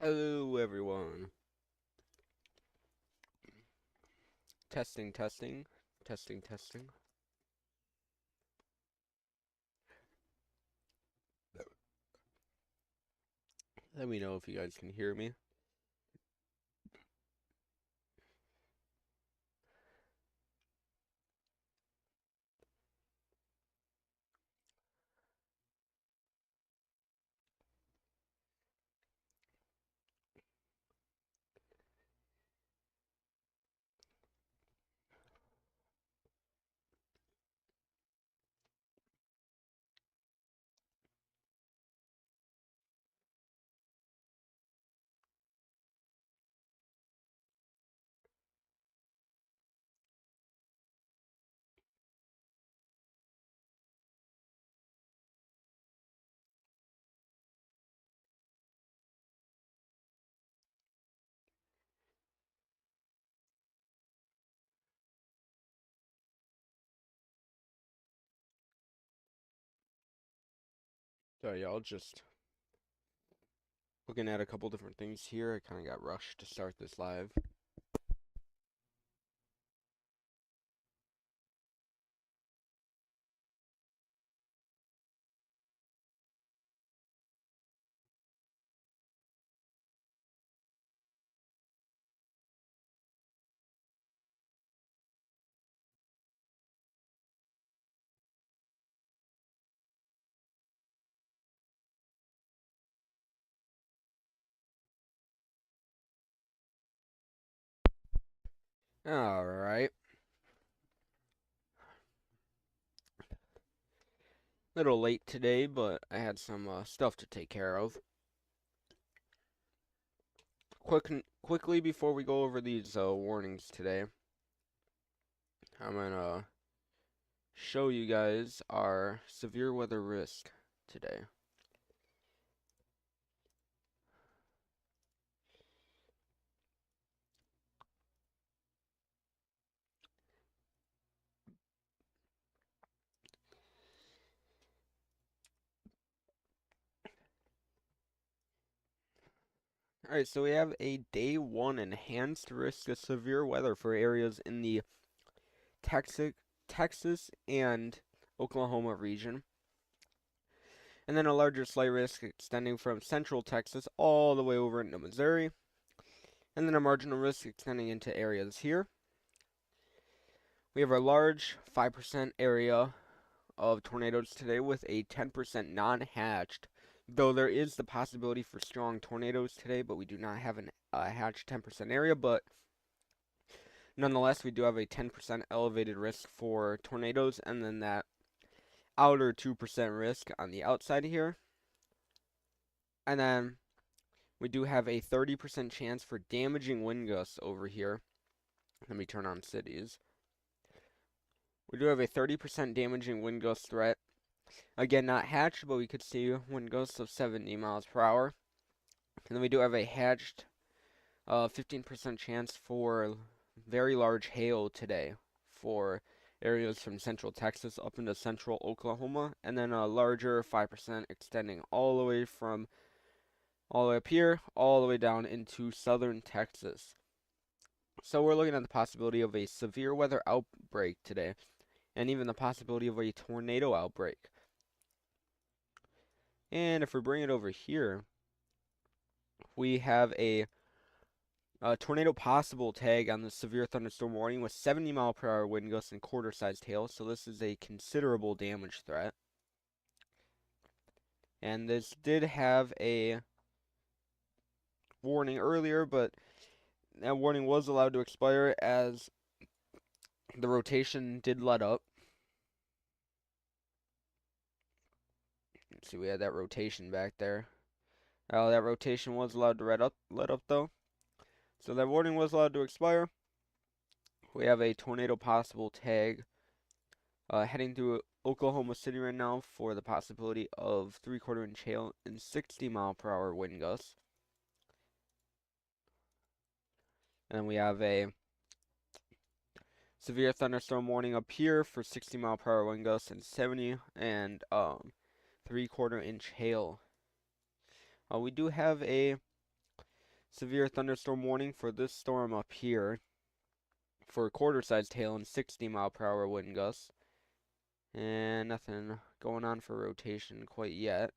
Hello, everyone. Testing, testing, testing, testing. Let me know if you guys can hear me. So, y'all, just looking at a couple different things here. I kind of got rushed to start this live. Alright. Little late today, but I had some stuff to take care of. Quickly before we go over these warnings today, I'm gonna show you guys our severe weather risk today. Alright, so we have a day 1 enhanced risk of severe weather for areas in the Texas, Texas and Oklahoma region. And then a larger slight risk extending from central Texas all the way over into Missouri. And then a marginal risk extending into areas here. We have a large 5% area of tornadoes today with a 10% non-hatched. Though there is the possibility for strong tornadoes today, but we do not have a hatched 10% area. But nonetheless, we do have a 10% elevated risk for tornadoes, and then that outer 2% risk on the outside here. And then we do have a 30% chance for damaging wind gusts over here. Let me turn on cities. We do have a 30% damaging wind gust threat. Again, not hatched, but we could see wind gusts of 70 miles per hour. And then we do have a hatched 15% chance for very large hail today for areas from central Texas up into central Oklahoma, and then a larger 5% extending all the way up here, all the way down into southern Texas. So we're looking at the possibility of a severe weather outbreak today, and even the possibility of a tornado outbreak. And if we bring it over here, we have a tornado possible tag on the severe thunderstorm warning with 70-mile-per-hour wind gusts and quarter-sized hail. So this is a considerable damage threat. And this did have a warning earlier, but that warning was allowed to expire as the rotation did let up. Let's see, we had that rotation back there. That rotation was allowed to let up though. So that warning was allowed to expire. We have a tornado possible tag heading through Oklahoma City right now for the possibility of 3/4 inch hail and 60-mile-per-hour wind gusts. And we have a severe thunderstorm warning up here for 60-mile-per-hour wind gusts and 70 and 3/4 inch hail. We do have a Severe thunderstorm warning for this storm up here for a quarter-sized hail and 60-mile-per-hour wind gusts. And nothing going on for rotation quite yet.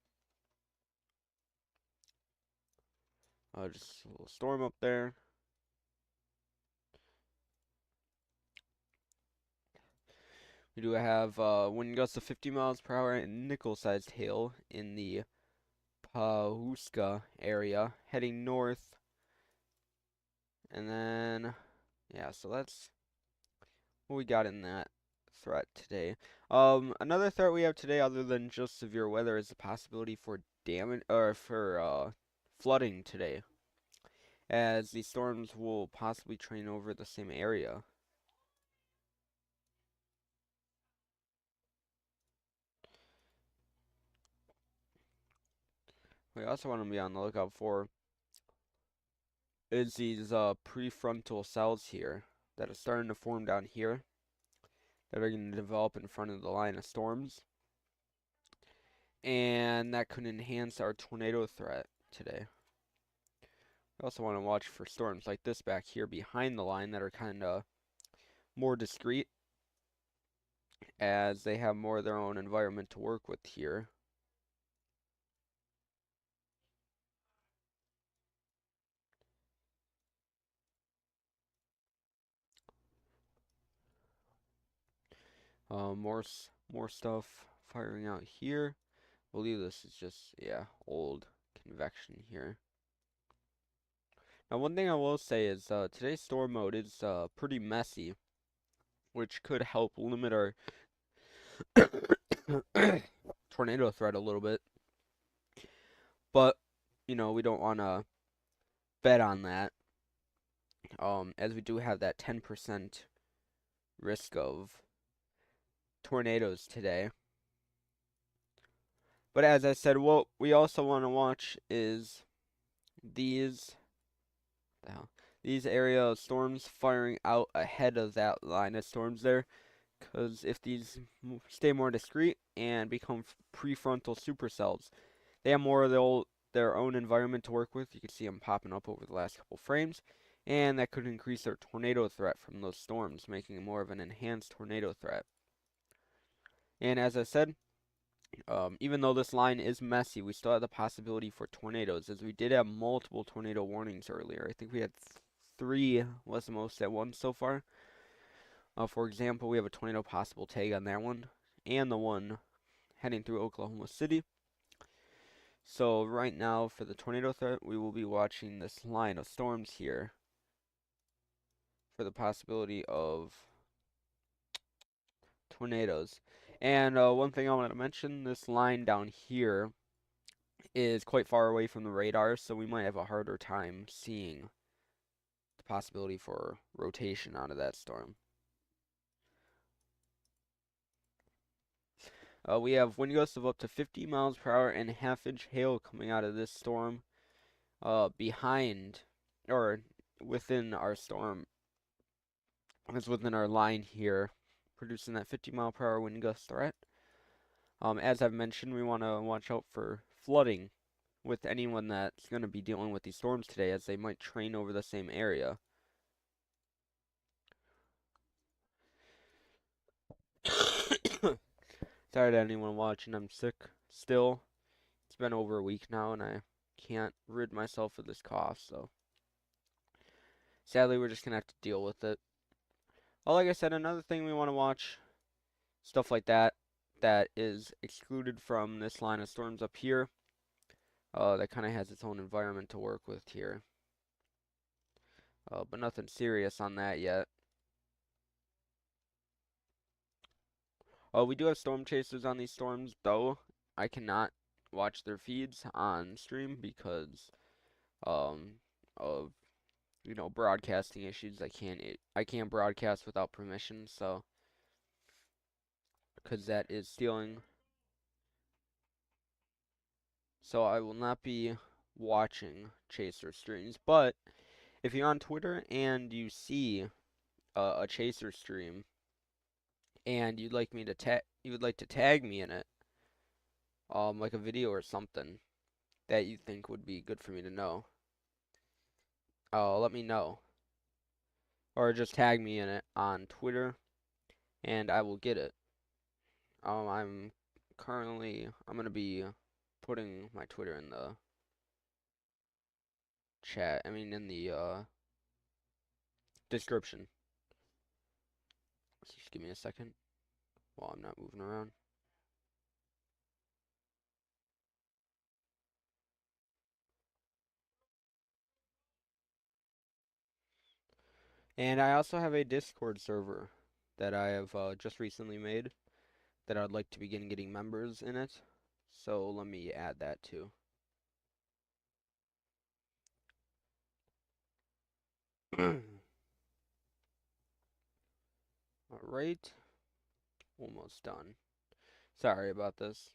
Just a little storm up there. We do have wind gusts of 50 miles per hour and nickel-sized hail in the Pawhuska area, heading north. And then, yeah, so that's what we got in that threat today. Another threat we have today, other than just severe weather, is the possibility for damage or for flooding today, as the storms will possibly train over the same area. We also want to be on the lookout for is these prefrontal cells here that are starting to form down here that are going to develop in front of the line of storms, and that could enhance our tornado threat today. We also want to watch for storms like this back here behind the line that are kind of more discreet, as they have more of their own environment to work with here. More stuff firing out here. I believe this is just, yeah, old convection here. Now, one thing I will say is today's storm mode is pretty messy, which could help limit our tornado threat a little bit. But, you know, we don't want to bet on that, as we do have that 10% risk of tornadoes today. But as I said, what we also want to watch is these area of storms firing out ahead of that line of storms there, because if these stay more discreet and become prefrontal supercells, they have more of their own environment to work with. You can see them popping up over the last couple frames, and that could increase their tornado threat from those storms, making it more of an enhanced tornado threat. And as I said, even though this line is messy, we still have the possibility for tornadoes, as we did have multiple tornado warnings earlier. I think we had 3 was the most at once so far. For example, we have a tornado possible tag on that one, and the one heading through Oklahoma City. So right now, for the tornado threat, we will be watching this line of storms here for the possibility of tornadoes. And one thing I wanted to mention, this line down here is quite far away from the radar, so we might have a harder time seeing the possibility for rotation out of that storm. We have wind gusts of up to 50 miles per hour and half-inch hail coming out of this storm behind or within our storm. It's within our line here, producing that 50-mile-per-hour wind gust threat. As I've mentioned, we want to watch out for flooding with anyone that's going to be dealing with these storms today, as they might train over the same area. Sorry to anyone watching, I'm sick still. It's been over a week now, and I can't rid myself of this cough, so sadly we're just going to have to deal with it. Well, like I said, another thing we want to watch, stuff like that is excluded from this line of storms up here. That kind of has its own environment to work with here. But nothing serious on that yet. We do have storm chasers on these storms, though. I cannot watch their feeds on stream because of broadcasting issues. I can't broadcast without permission, so because that is stealing. So I will not be watching chaser streams. But if you're on Twitter and you see a chaser stream and you'd like to tag me in it, like a video or something that you think would be good for me to know, let me know. Or just tag me in it on Twitter and I will get it. I'm gonna be putting my Twitter in the chat. I mean, in the description. So just give me a second while I'm not moving around. And I also have a Discord server that I have just recently made that I'd like to begin getting members in it. So let me add that too. Alright, almost done. Sorry about this.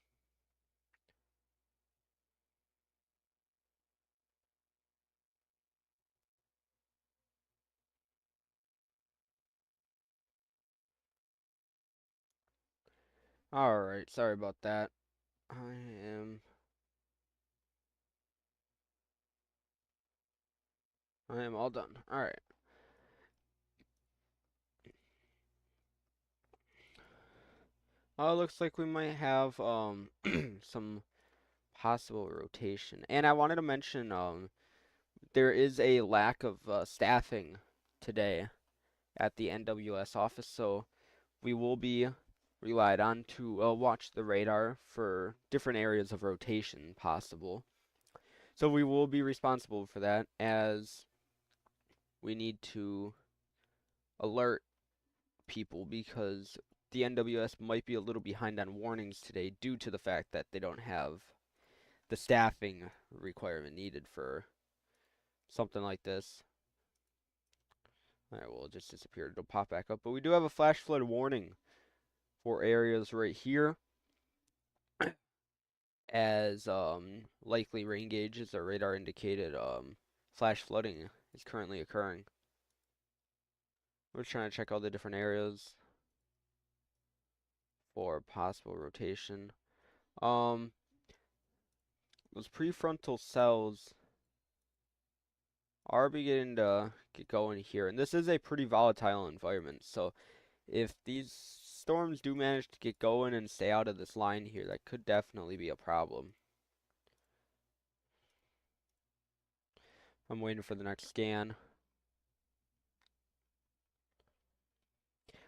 Alright, sorry about that. I am all done. Alright. Looks like we might have some possible rotation. And I wanted to mention there is a lack of staffing today at the NWS office, so we will be relied on to watch the radar for different areas of rotation possible. So we will be responsible for that as we need to alert people because the NWS might be a little behind on warnings today due to the fact that they don't have the staffing requirement needed for something like this. Alright, well, it just disappeared. It'll pop back up. But we do have a flash flood warning for areas right here as likely rain gauges or radar indicated flash flooding is currently occurring. We're trying to check all the different areas for possible rotation. Um, those prefrontal cells are beginning to get going here, and this is a pretty volatile environment. So if these storms do manage to get going and stay out of this line here, that could definitely be a problem. I'm waiting for the next scan.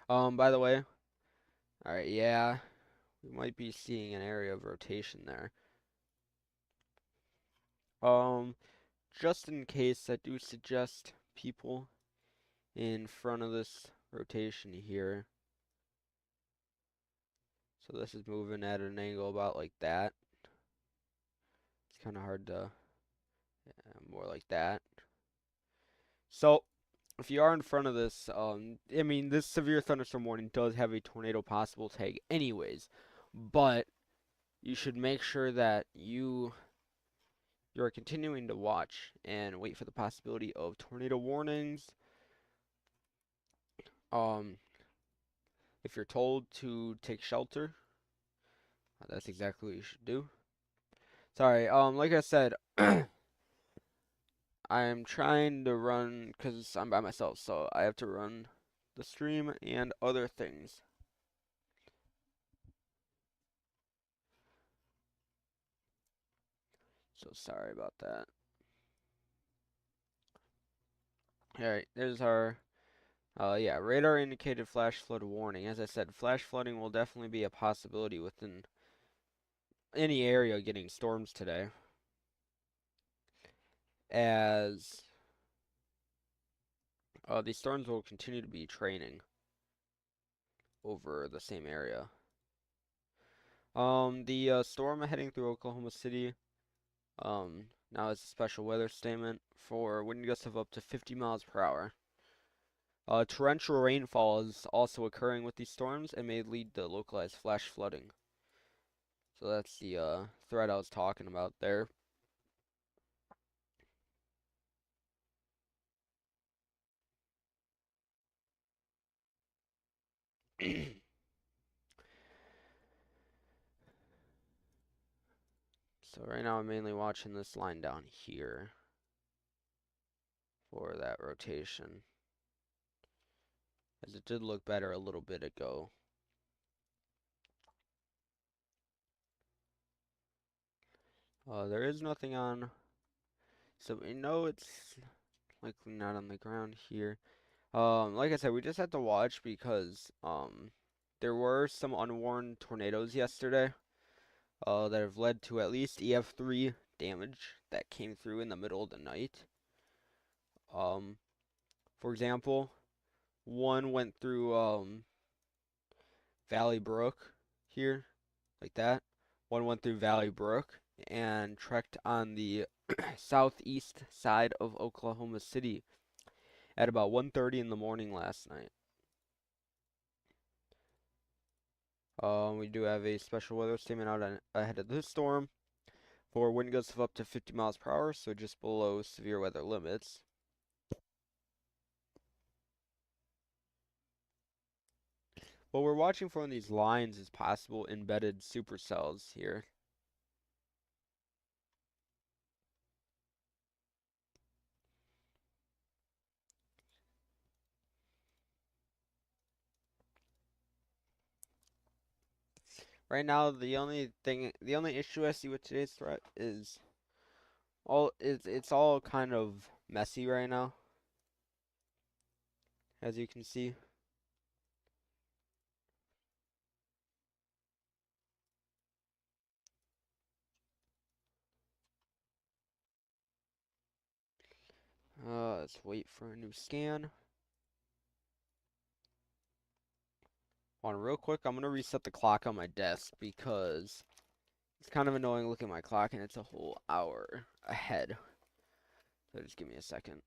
By the way, alright, yeah, we might be seeing an area of rotation there. Um, just in case, I do suggest people in front of this rotation here. So this is moving at an angle about like that. It's kind of hard to, yeah, more like that. So if you are in front of this, I mean, this severe thunderstorm warning does have a tornado possible tag anyways, but you should make sure that you're continuing to watch and wait for the possibility of tornado warnings. Um, if you're told to take shelter, that's exactly what you should do. Sorry, like I said, I'm trying to run because I'm by myself, so I have to run the stream and other things. So sorry about that. Alright, there's our, yeah, radar indicated flash flood warning. As I said, flash flooding will definitely be a possibility within any area getting storms today. As these storms will continue to be training over the same area. The storm heading through Oklahoma City, now it's a special weather statement for wind gusts of up to 50 miles per hour. Torrential rainfall is also occurring with these storms and may lead to localized flash flooding. So that's the threat I was talking about there. So right now I'm mainly watching this line down here. for that rotation, as it did look better a little bit ago. There is nothing on, so we know it's likely not on the ground here. Like I said, we just have to watch because there were some unwarned tornadoes yesterday that have led to at least EF3 damage that came through in the middle of the night. Um, for example, one went through Valley Brook here, like that. One went through Valley Brook and trekked on the southeast side of Oklahoma City at about 1:30 in the morning last night. We do have a special weather statement out ahead of this storm for wind gusts of up to 50 miles per hour, so just below severe weather limits. What we're watching for in these lines is possible embedded supercells here. Right now, the only issue I see with today's threat is it's all kind of messy right now, as you can see. Let's wait for a new scan. On real quick, I'm gonna reset the clock on my desk because it's kind of annoying looking at my clock and it's a whole hour ahead. So just give me a second.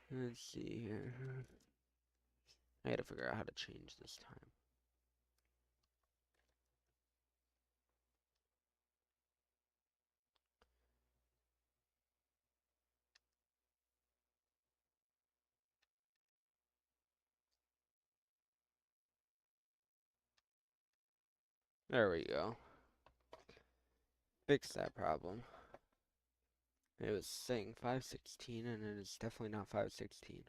Let's see here. I gotta figure out how to change this time. There we go. Fix that problem. It was saying 5:16 and it is definitely not 5:16.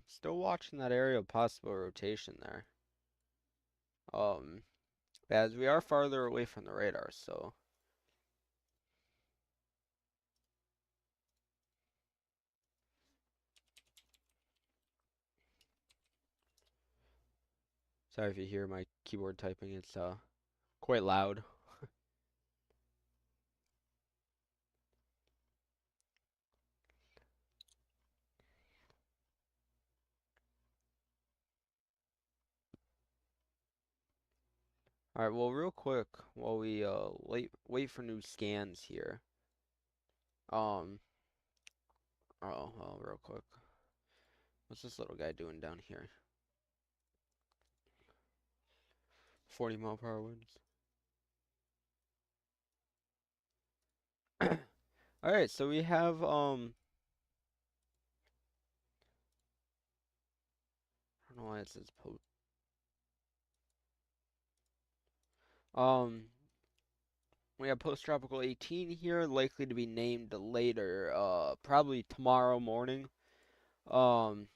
Still watching that area of possible rotation there. As we are farther away from the radar, so sorry if you hear my keyboard typing, it's quite loud. Alright, well real quick while we wait for new scans here. Um well real quick. What's this little guy doing down here? 40-mile-per-hour winds. Alright, so we have I don't know why it says um we have post-tropical 18 here, likely to be named later, probably tomorrow morning. Um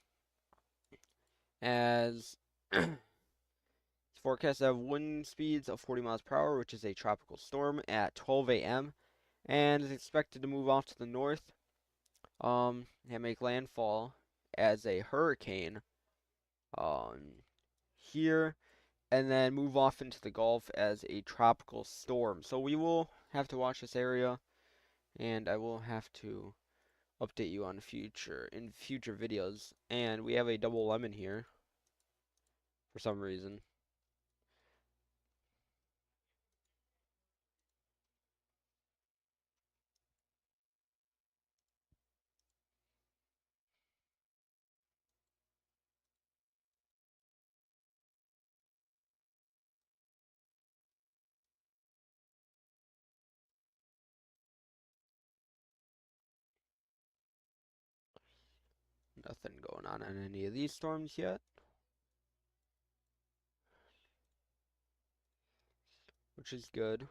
as it's forecast to have wind speeds of 40 miles per hour, which is a tropical storm at 12 a.m. and is expected to move off to the north and make landfall as a hurricane here and then move off into the Gulf as a tropical storm. So we will have to watch this area and I will have to update you on future videos. And we have a double lemon here for some reason. Nothing going on any of these storms yet, which is good.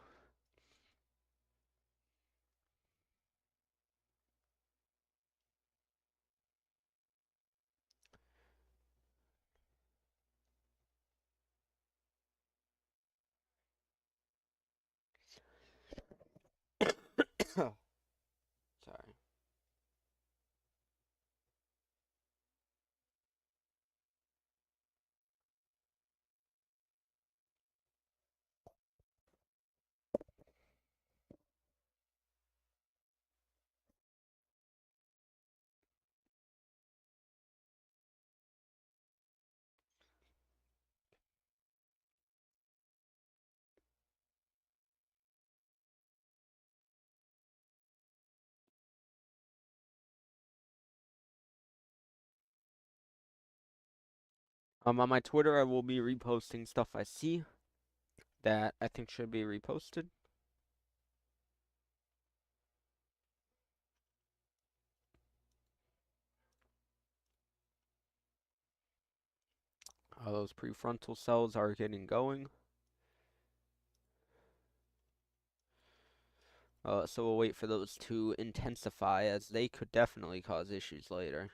Sorry. On my Twitter, I will be reposting stuff I see that I think should be reposted. Those prefrontal cells are getting going. So we'll wait for those to intensify, as they could definitely cause issues later.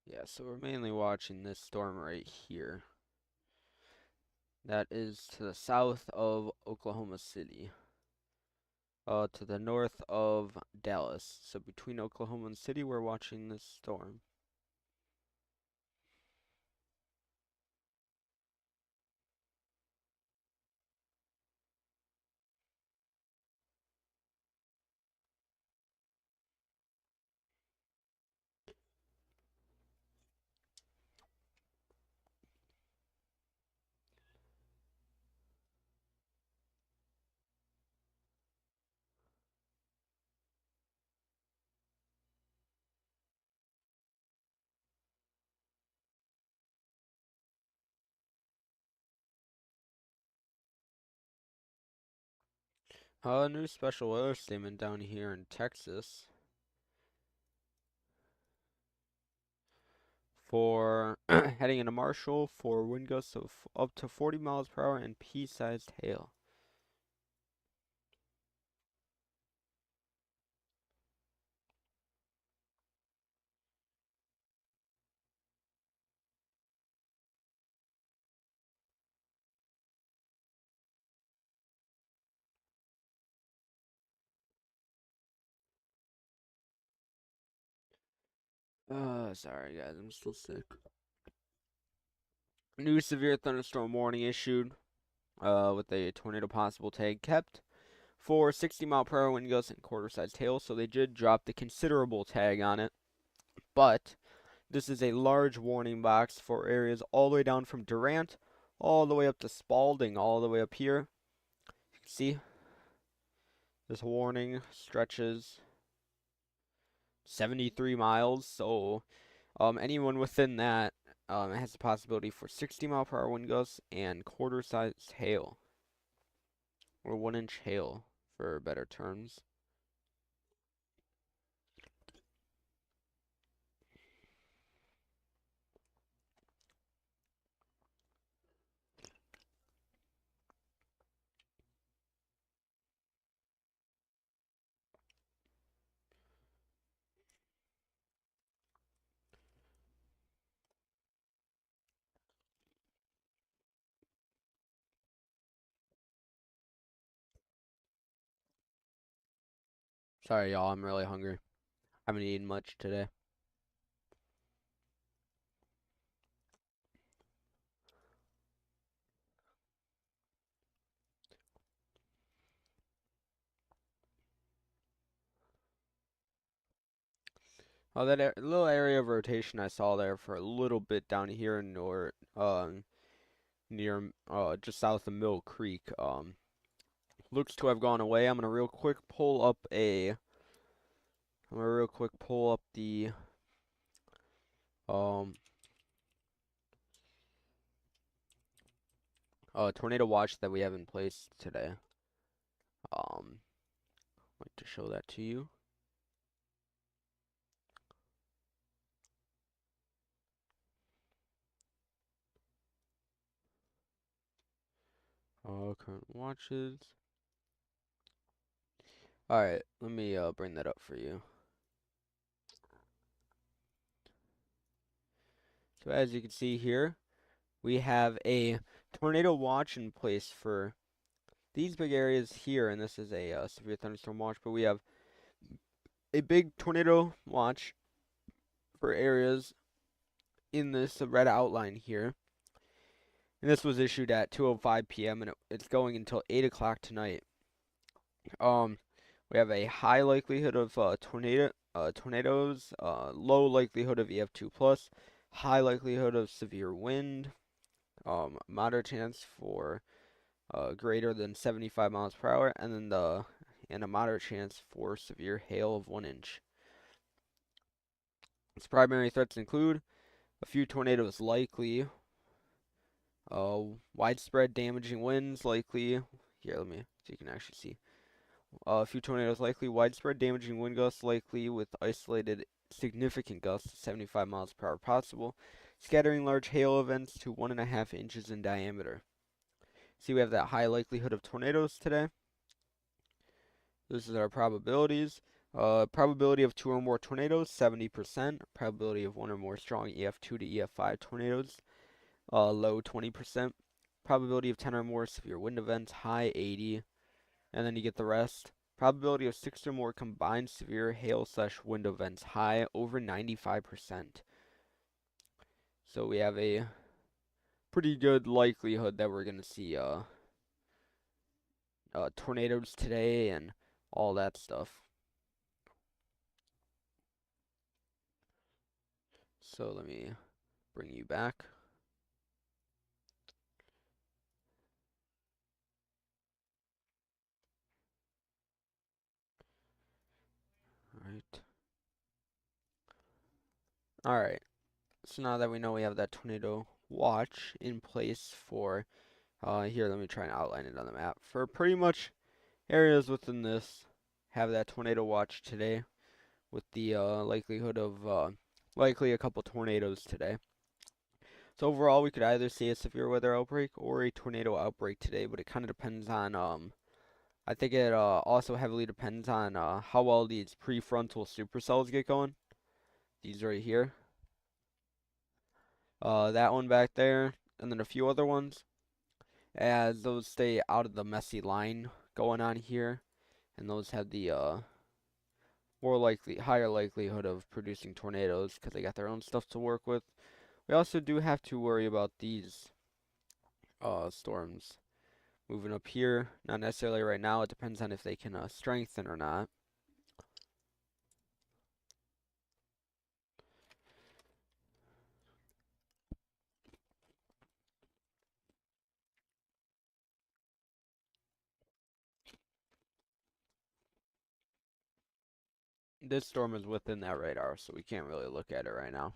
Yeah, so we're mainly watching this storm right here. That is to the south of Oklahoma City. To the north of Dallas. So between Oklahoma and City, we're watching this storm. New special weather statement down here in Texas for heading into Marshall for wind gusts of up to 40 miles per hour and pea-sized hail. Sorry guys, I'm still sick. New severe thunderstorm warning issued, with a tornado possible tag kept for 60-mile-per-hour wind gusts and quarter-sized hail. So they did drop the considerable tag on it, but this is a large warning box for areas all the way down from Durant, all the way up to Spalding, all the way up here. You can see this warning stretches 73 miles, so anyone within that has the possibility for 60-mile-per-hour wind gusts and quarter-sized hail, or 1-inch hail for better terms. Sorry, y'all, I'm really hungry. I haven't eaten much today. Oh, that little area of rotation I saw there for a little bit down here in north, near just south of Mill Creek. Looks to have gone away. I'm gonna real quick pull up the um tornado watch that we have in place today. I'd like to show that to you. Current watches. Alright, let me bring that up for you. So as you can see here, we have a tornado watch in place for these big areas here, and this is a severe thunderstorm watch, but we have a big tornado watch for areas in this red outline here. And this was issued at 2:05 p.m. and it's going until 8 o'clock tonight. We have a high likelihood of tornadoes, low likelihood of EF2 plus, high likelihood of severe wind, moderate chance for greater than 75 miles per hour, and a moderate chance for severe hail of 1 inch. Its primary threats include a few tornadoes likely, widespread damaging winds likely. Here, let me so you can actually see. A few tornadoes likely, widespread damaging wind gusts likely, with isolated significant gusts of 75 miles per hour possible, scattering large hail events to 1.5 inches in diameter. See, we have that high likelihood of tornadoes today. This is our probabilities. Probability of 2 or more tornadoes, 70%. Probability of 1 or more strong EF2 to EF5 tornadoes, low 20%. Probability of 10 or more severe wind events, high 80. And then you get the rest. Probability of 6 or more combined severe hail/wind events, high, over 95%. So we have a pretty good likelihood that we're going to see tornadoes today and all that stuff. So let me bring you back. Alright. So now that we know we have that tornado watch in place for, here, let me try and outline it on the map. For pretty much areas within this, have that tornado watch today with the likelihood of likely a couple tornadoes today. So overall, we could either see a severe weather outbreak or a tornado outbreak today, but it kind of depends on, I think it also heavily depends on how well these prefrontal supercells get going. These right here. That one back there, and then a few other ones, as those stay out of the messy line going on here, and those have the higher likelihood of producing tornadoes because they got their own stuff to work with. We also do have to worry about these storms moving up here. Not necessarily right now. It depends on if they can strengthen or not. This storm is within that radar, so we can't really look at it right now.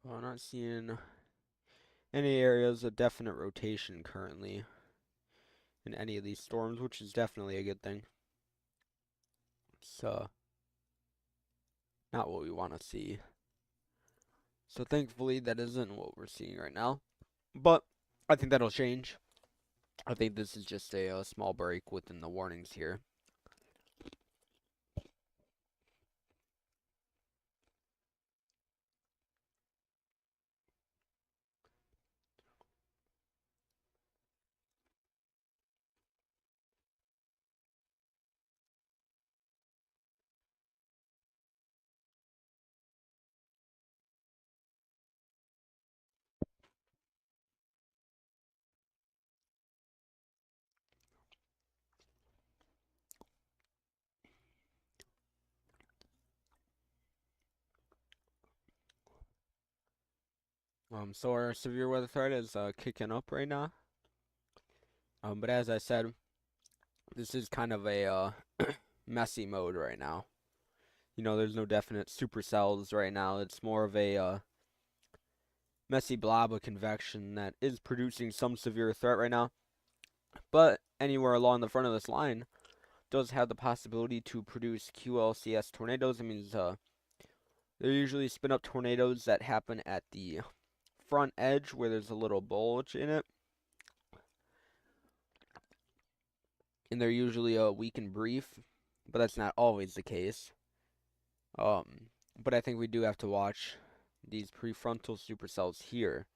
Well, I'm not seeing any areas of definite rotation currently in any of these storms, which is definitely a good thing. It's not what we want to see. So thankfully that isn't what we're seeing right now. But I think that'll change. I think this is just a small break within the warnings here. So our severe weather threat is kicking up right now. But as I said, this is kind of a messy mode right now. There's no definite supercells right now. It's more of a messy blob of convection that is producing some severe threat right now. But anywhere along the front of this line does have the possibility to produce QLCS tornadoes. That means they're usually spin up tornadoes that happen at the front edge where there's a little bulge in it. And they're usually weak and brief, but that's not always the case. But I think we do have to watch these prefrontal supercells here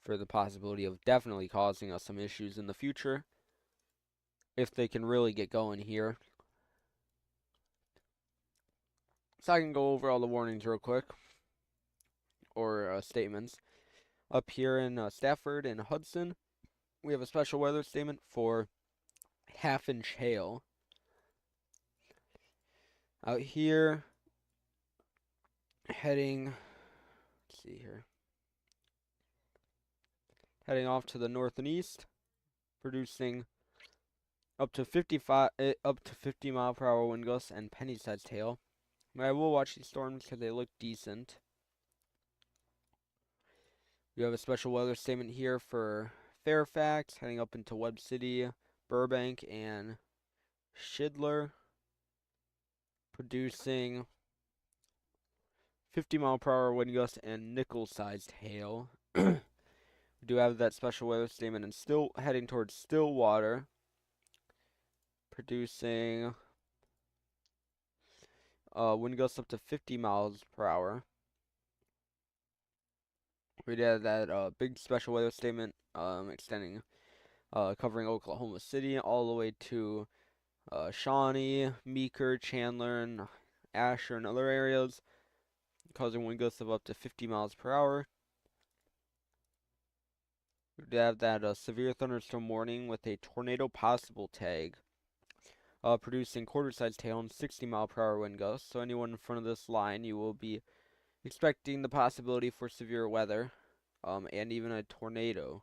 for the possibility of definitely causing us some issues in the future if they can really get going here. So I can go over all the warnings real quick, or statements. Up here in Stafford and Hudson, we have a special weather statement for half-inch hail. Out here, heading off to the north and east, producing up to 50 mile per hour wind gusts and penny-sized hail. But I will watch these storms because they look decent. We have a special weather statement here for Fairfax, heading up into Webb City, Burbank, and Schindler, producing 50 mile per hour wind gusts and nickel-sized hail. We do have that special weather statement and still heading towards Stillwater, producing wind gusts up to 50 miles per hour. We did have that big special weather statement extending, covering Oklahoma City all the way to Shawnee, Meeker, Chandler, and Asher, and other areas, causing wind gusts of up to 50 miles per hour. We did have that severe thunderstorm warning with a tornado possible tag, producing quarter-sized hail and 60 mile per hour wind gusts. So anyone in front of this line, you will be expecting the possibility for severe weather, and even a tornado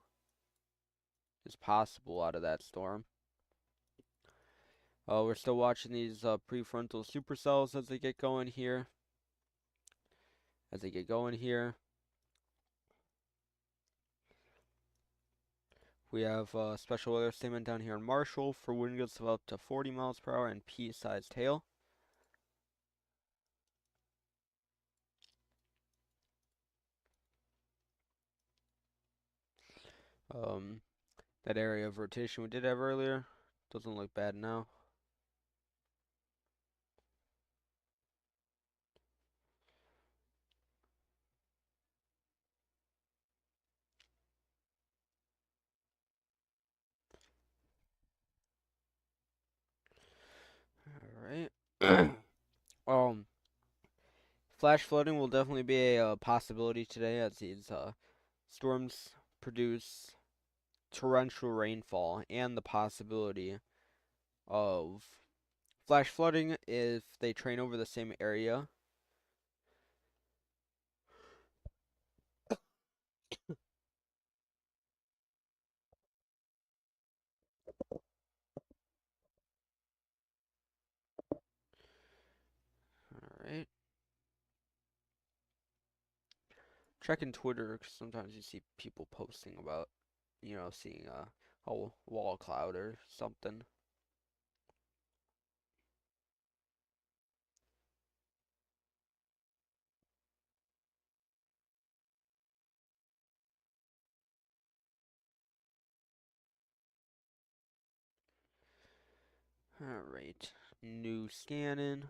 is possible out of that storm. We're still watching these prefrontal supercells as they get going here. We have a special weather statement down here in Marshall for wind gusts of up to 40 miles per hour and pea-sized hail. That area of rotation we did have earlier doesn't look bad now. Alright. Flash flooding will definitely be a possibility today as these storms produce torrential rainfall and the possibility of flash flooding if they train over the same area. Alright. Checking Twitter, 'cause sometimes you see people posting about, seeing a wall cloud or something. Alright. New scanning.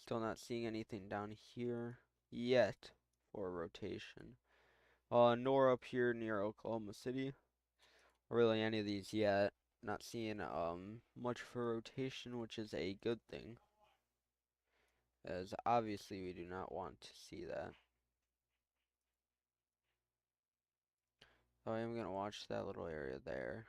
Still not seeing anything down here yet for rotation. Nor up here near Oklahoma City. Or really any of these yet. Not seeing much for rotation, which is a good thing. As obviously we do not want to see that. So I am going to watch that little area there.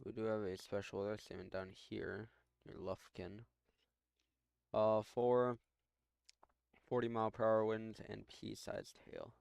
We do have a special weather statement down here near Lufkin. For 40-mile-per-hour winds and pea-sized hail.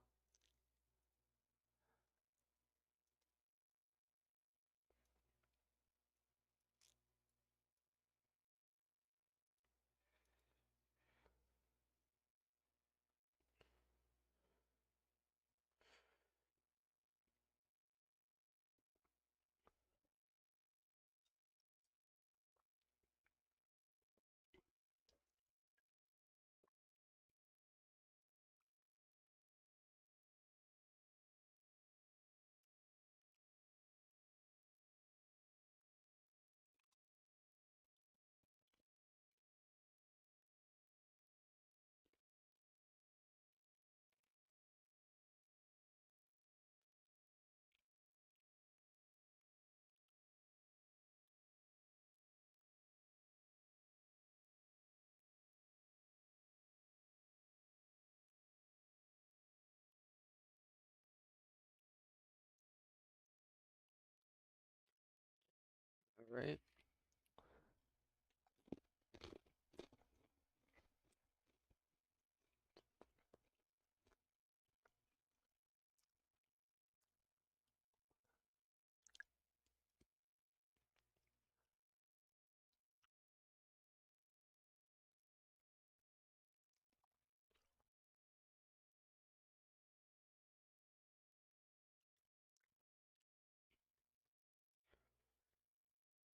Alright.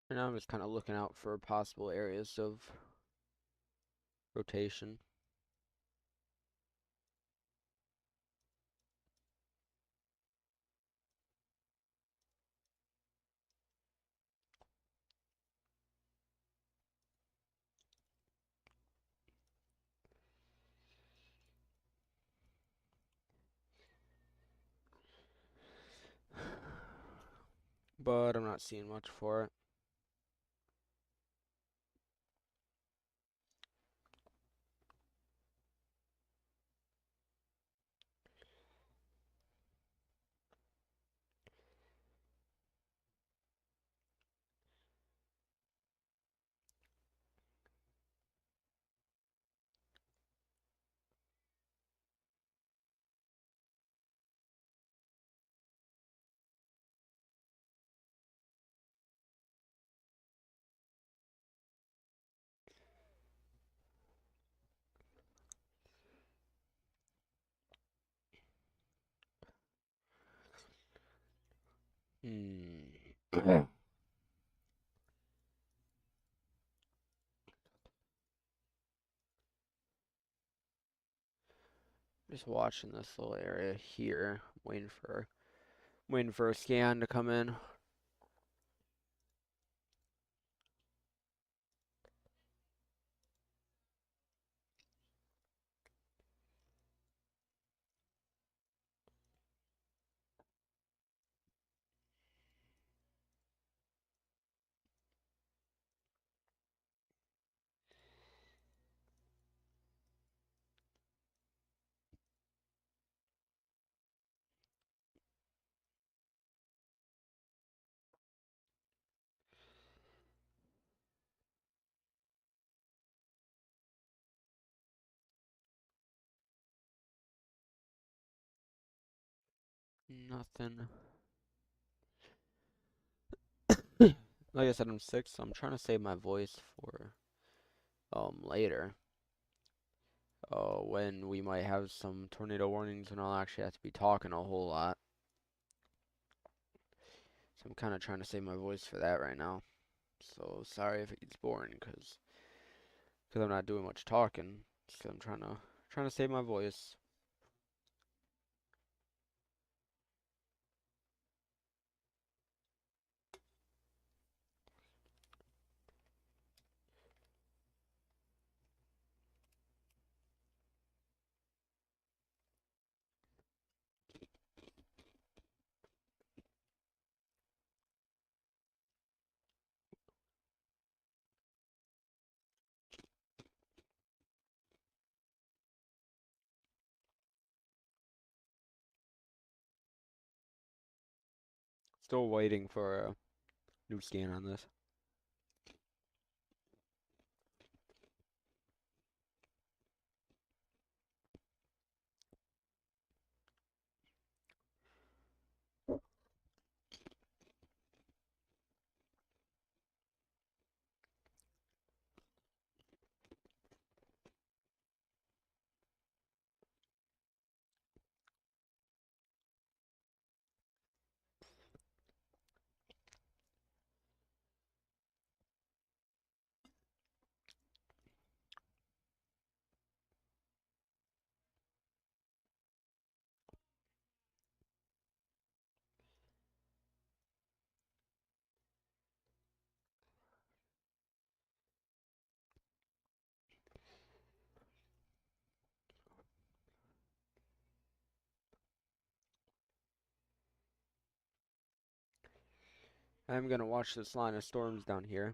And now I'm just kind of looking out for possible areas of rotation. But I'm not seeing much for it. Just watching this little area here, waiting for a scan to come in. Nothing. Like I said, I'm sick, so I'm trying to save my voice for later. When we might have some tornado warnings and I'll actually have to be talking a whole lot. So I'm kind of trying to save my voice for that right now. So sorry if it gets boring, cause I'm not doing much talking. So I'm trying to save my voice. Still waiting for a new scan on this. I'm gonna watch this line of storms down here.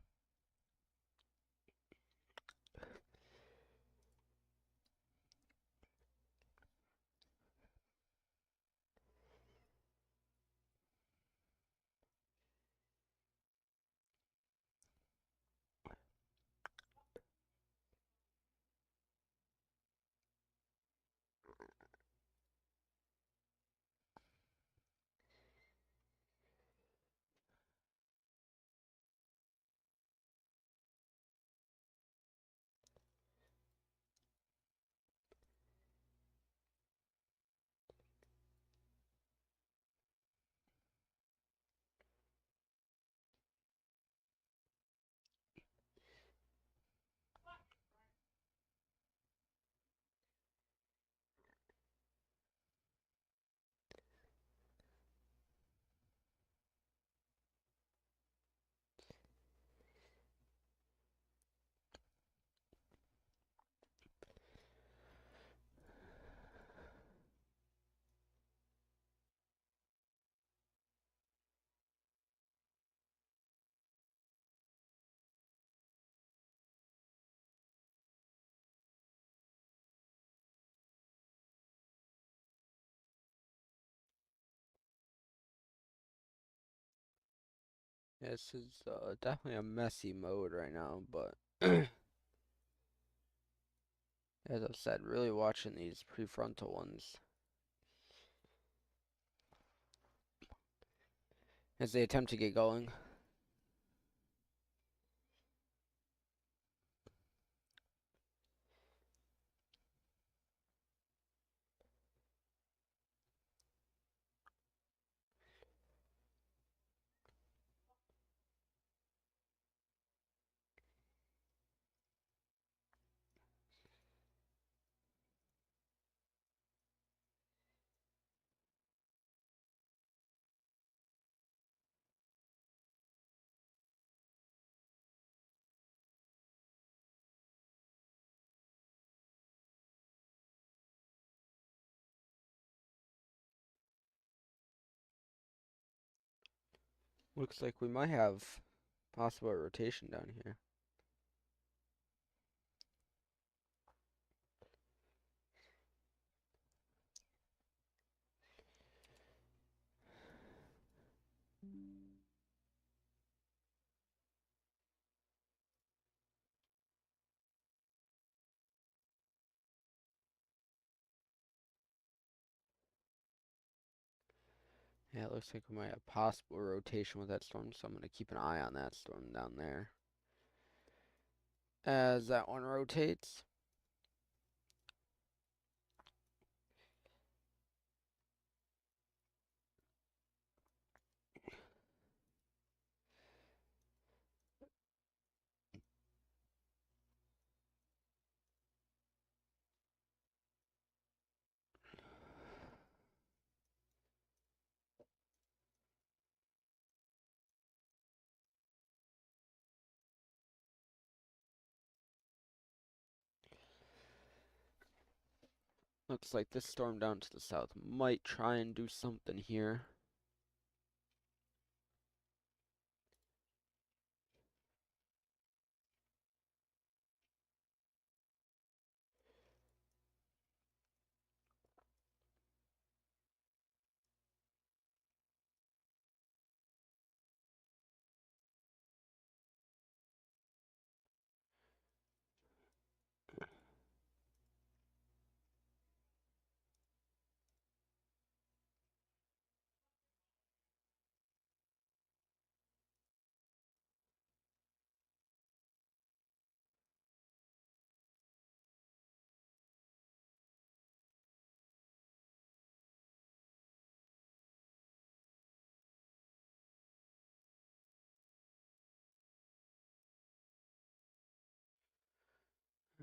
This is definitely a messy mode right now, but as I've said, really watching these prefrontal ones as they attempt to get going. Looks like we might have possible rotation down here. Yeah, it looks like we might have possible rotation with that storm, so I'm going to keep an eye on that storm down there. As that one rotates. Looks like this storm down to the south might try and do something here.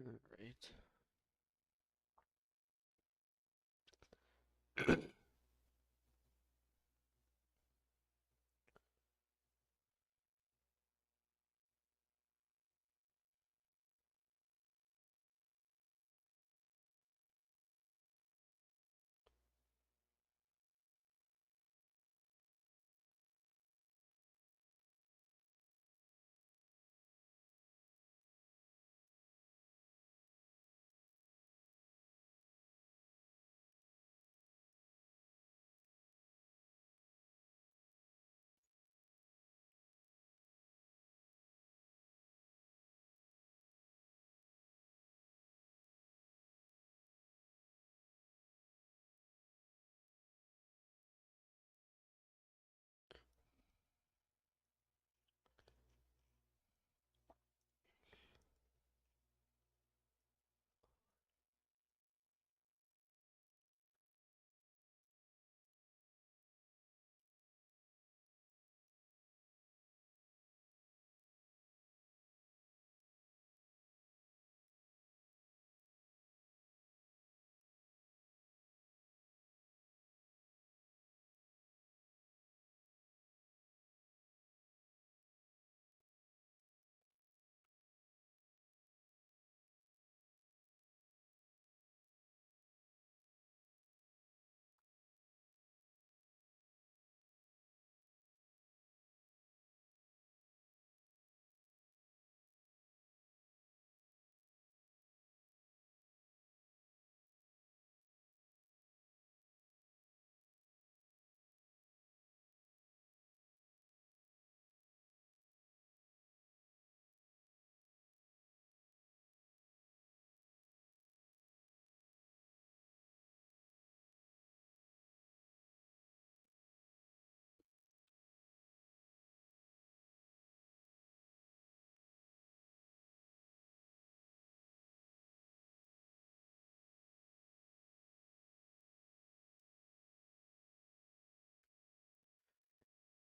Alright.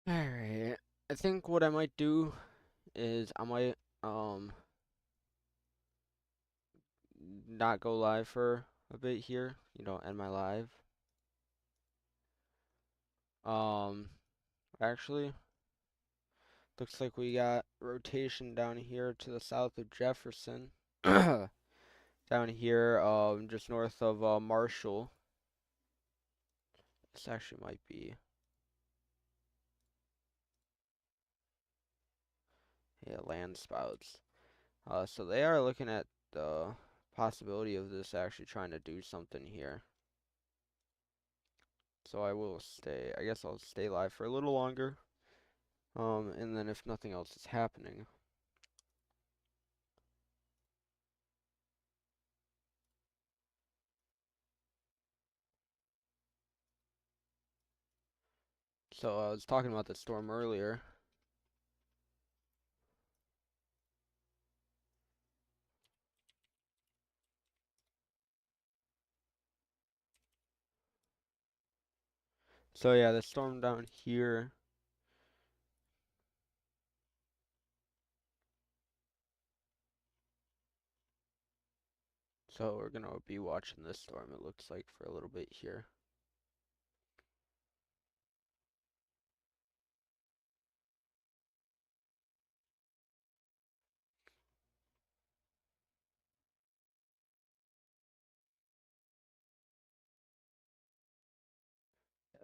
Alright. I think what I might do is I might um not go live for a bit here, end my live. Um Actually, looks like we got rotation down here to the south of Jefferson. Down here, just north of Marshall. This actually might be, yeah, land spouts. So they are looking at the possibility of this actually trying to do something here. So I will stay. I guess I'll stay live for a little longer. And then if nothing else is happening. So I was talking about the storm earlier. So yeah, the storm down here. So we're gonna be watching this storm, it looks like, for a little bit here.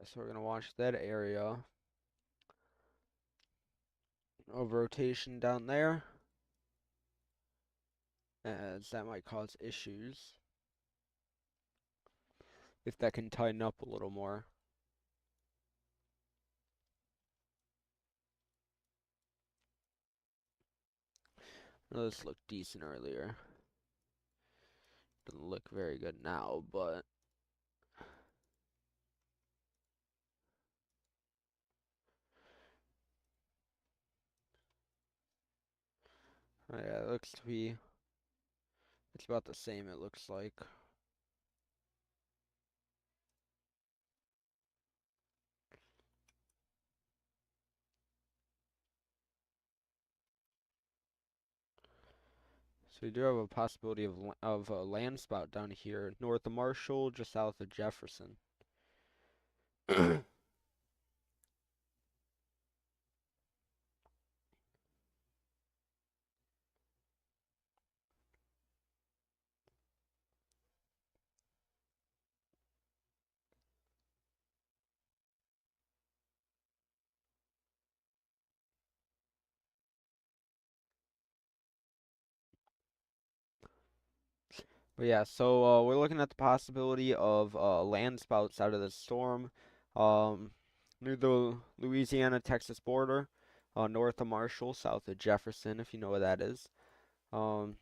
So we're gonna watch that area of rotation down there, as that might cause issues if that can tighten up a little more. Well, this looked decent earlier. Doesn't look very good now, but yeah, it looks to be, it's about the same, it looks like. So we do have a possibility of a land spout down here, north of Marshall, just south of Jefferson. But yeah, so we're looking at the possibility of land spouts out of the storm, um, near the Louisiana-Texas border, north of Marshall, south of Jefferson, if you know where that is. Um,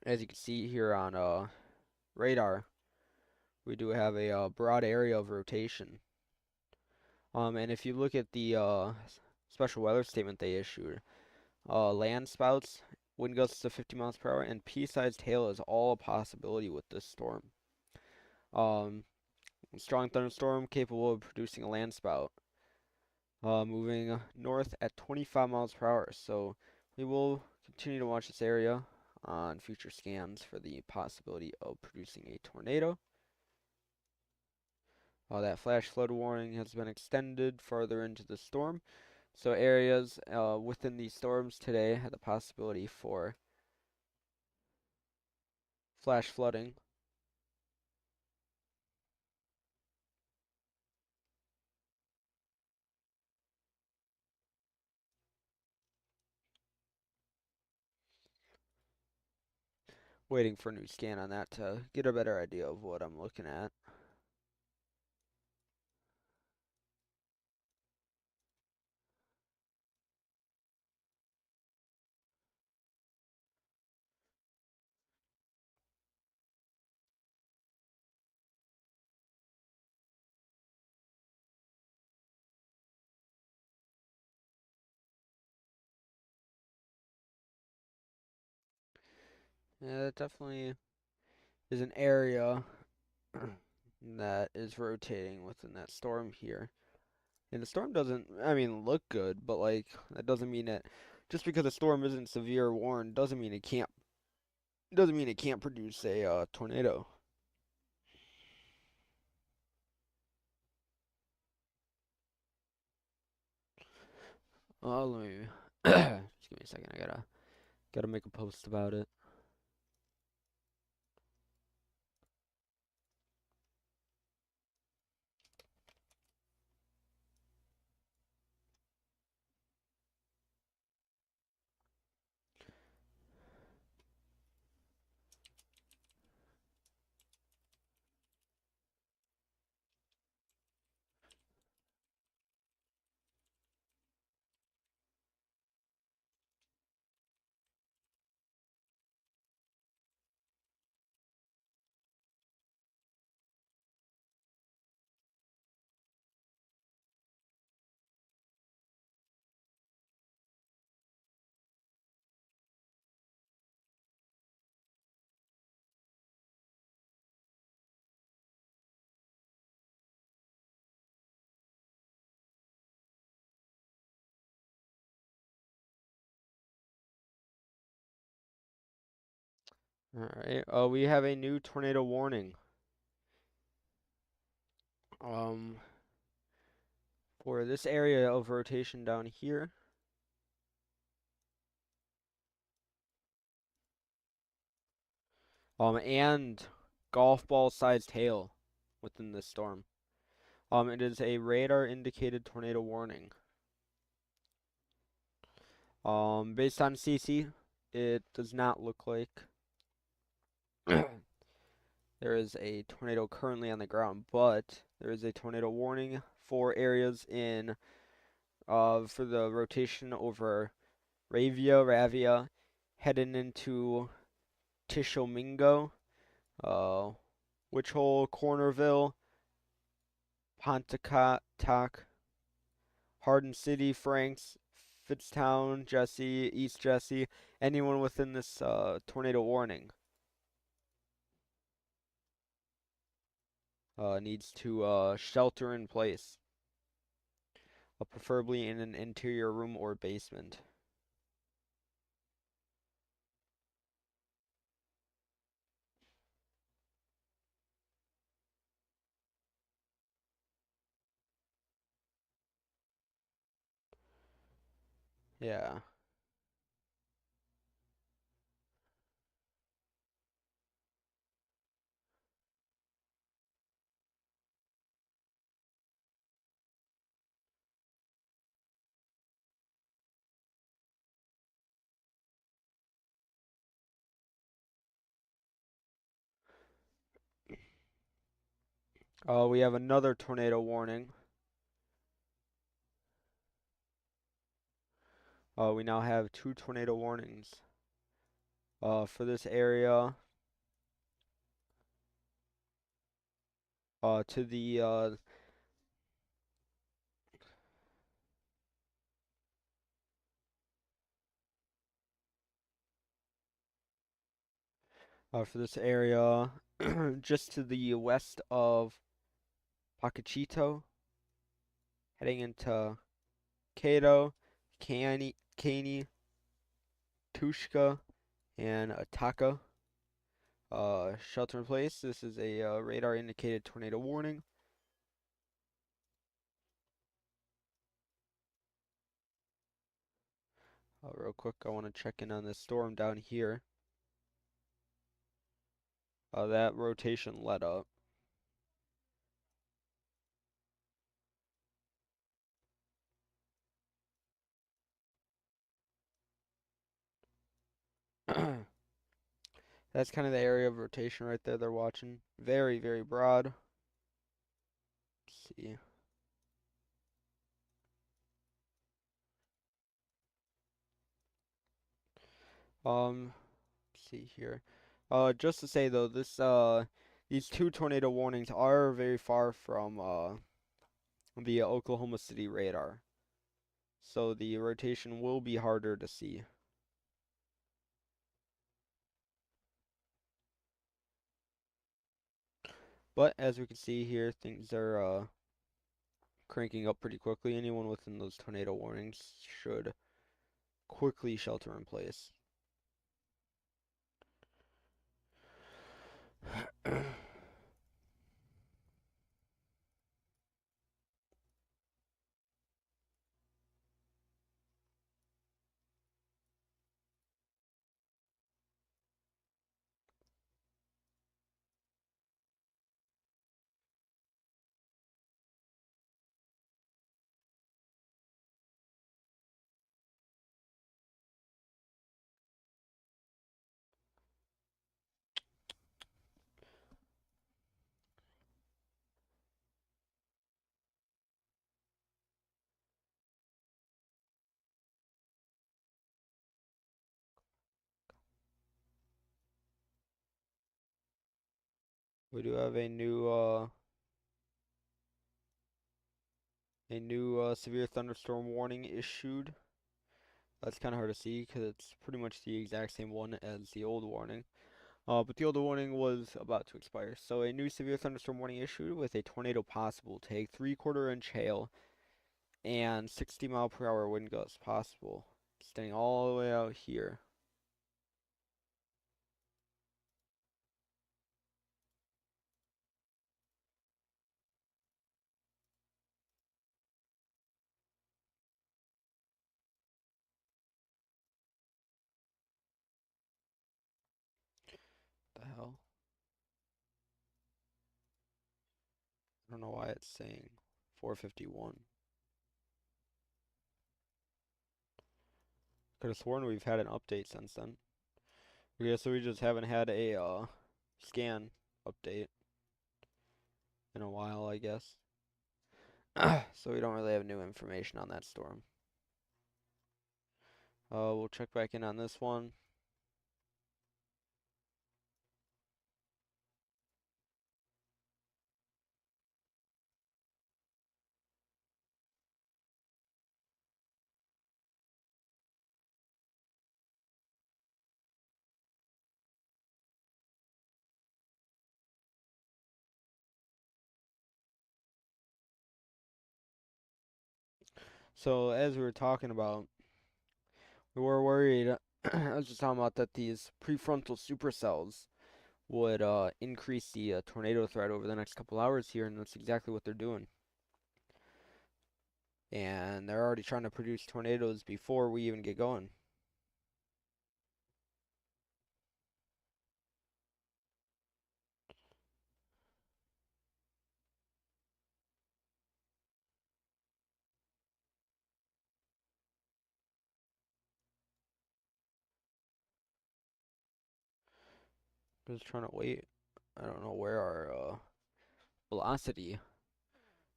as you can see here on radar, we do have a broad area of rotation. And if you look at the special weather statement they issued, land spouts, wind gusts to 50 miles per hour, and pea-sized hail is all a possibility with this storm. Um, Strong thunderstorm capable of producing a land spout, moving north at 25 miles per hour. So we will continue to watch this area on future scans for the possibility of producing a tornado. That flash flood warning has been extended farther into the storm. So areas within these storms today had the possibility for flash flooding. Waiting for a new scan on that to get a better idea of what I'm looking at. Yeah, that definitely is an area that is rotating within that storm here. And the storm doesn't, I mean, look good, but like that doesn't mean that just because a storm isn't severe warned doesn't mean it can't produce a tornado. Let me just give me a second. I gotta make a post about it. All right. We have a new tornado warning. Um, for this area of rotation down here. And golf ball sized hail within this storm. It is a radar indicated tornado warning. Based on CC, it does not look like there is a tornado currently on the ground, but there is a tornado warning for areas in for the rotation over Ravia, heading into Tishomingo, uh, Witch-Hole, Cornerville, Pontotoc, Hardin City, Franks, Fitztown, Jesse, East Jesse, anyone within this tornado warning needs to shelter in place, preferably in an interior room or basement. Yeah. We have another tornado warning. We now have two tornado warnings for this area. To the for this area just to the west of Pacachito, heading into Cato, Caney, Tushka, and Ataka. Shelter in place. This is a radar indicated tornado warning. Real quick, I want to check in on this storm down here. That rotation let up. That's kind of the area of rotation right there they're watching. Very, very broad. Let's see. Let's see here. Just to say though, these two tornado warnings are very far from the Oklahoma City radar, so the rotation will be harder to see. But as we can see here, things are cranking up pretty quickly. Anyone within those tornado warnings should quickly shelter in place. We do have a new severe thunderstorm warning issued. That's kind of hard to see because it's pretty much the exact same one as the old warning. But the old warning was about to expire. So a new severe thunderstorm warning issued with a tornado possible. Take 3/4 inch hail and 60 mph wind gusts possible. Staying all the way out here. The hell? I don't know why it's saying. 4:51. Could have sworn we've had an update since then. Yeah, so we just haven't had a scan update in a while, I guess. So we don't really have new information on that storm. We'll check back in on this one. So as we were talking about, we were worried. I was just talking about that these prefrontal supercells would increase the tornado threat over the next couple hours here, and that's exactly what they're doing. And they're already trying to produce tornadoes before we even get going. Just trying to wait. I don't know where our velocity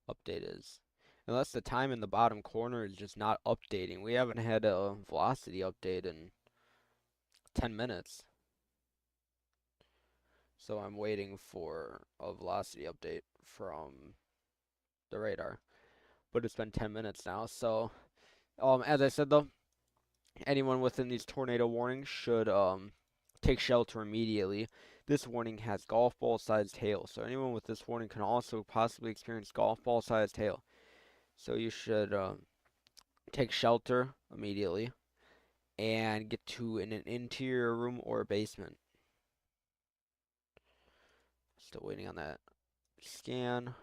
update is. Unless the time in the bottom corner is just not updating. We haven't had a velocity update in 10 minutes. So I'm waiting for a velocity update from the radar. But it's been 10 minutes now. So, as I said though, anyone within these tornado warnings should take shelter immediately. This warning has golf ball sized hail. So anyone with this warning can also possibly experience golf ball sized hail. So you should take shelter immediately and get to an interior room or basement. Still waiting on that scan.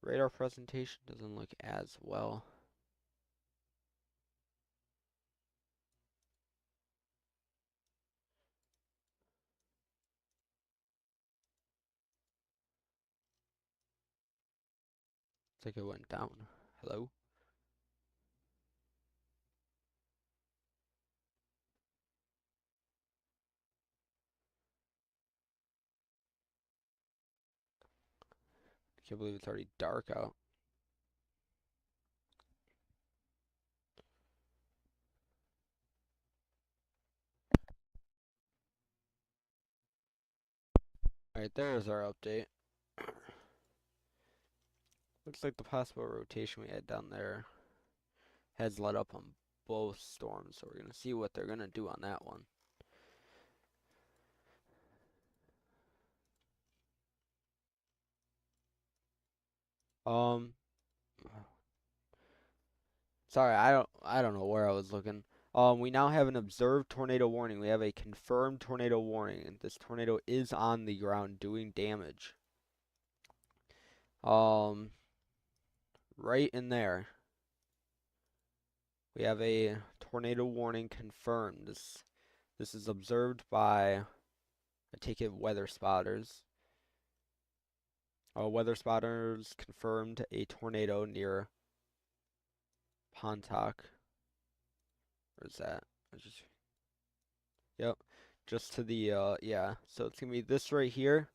Radar presentation doesn't look as well. It's like it went down. Hello? Can't believe it's already dark out. Alright, there's our update. Looks like the possible rotation we had down there has let up on both storms, so we're gonna see what they're gonna do on that one. Um, sorry, I don't know where I was looking. We now have an observed tornado warning. We have a confirmed tornado warning, and this tornado is on the ground doing damage. Um, right in there, we have a tornado warning confirmed. This is observed by, I take it, weather spotters. Weather spotters confirmed a tornado near Pontoc. Where's that? Yep, just to the yeah. So it's gonna be this right here.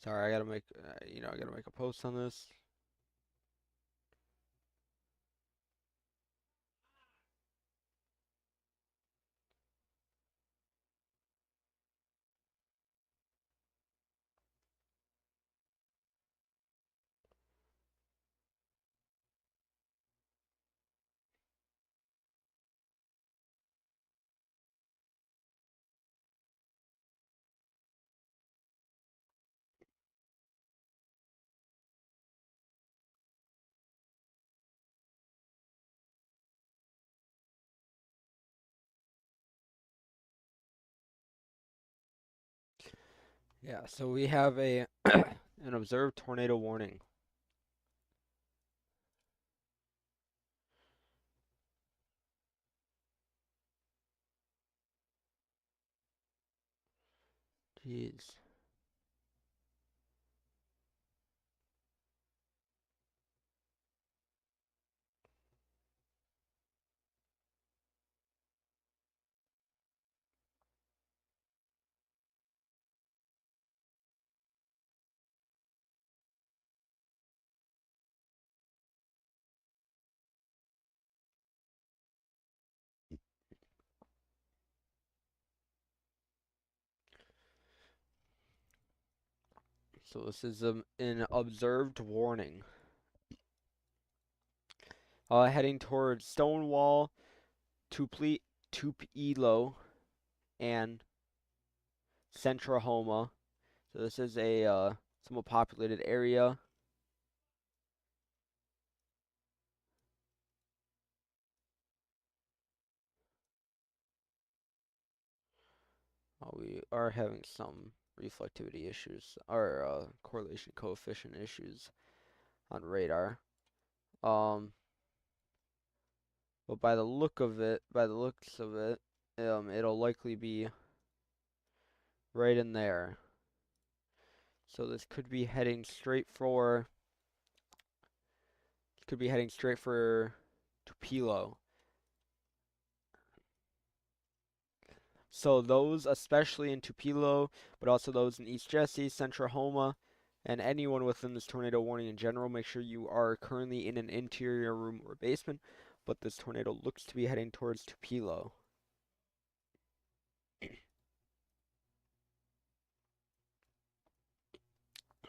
Sorry, I gotta make I gotta make a post on this. Yeah, so we have a an observed tornado warning. Jeez. So this is an observed warning. Heading towards Stonewall, Tupelo, and Centrahoma. So this is a somewhat populated area. We are having some reflectivity issues, or correlation coefficient issues on radar. Um, but by the looks of it, it'll likely be right in there. So this could be heading straight for Tupelo. So those, especially in Tupelo, but also those in East Jesse, Centrahoma, and anyone within this tornado warning in general, make sure you are currently in an interior room or basement. But this tornado looks to be heading towards Tupelo.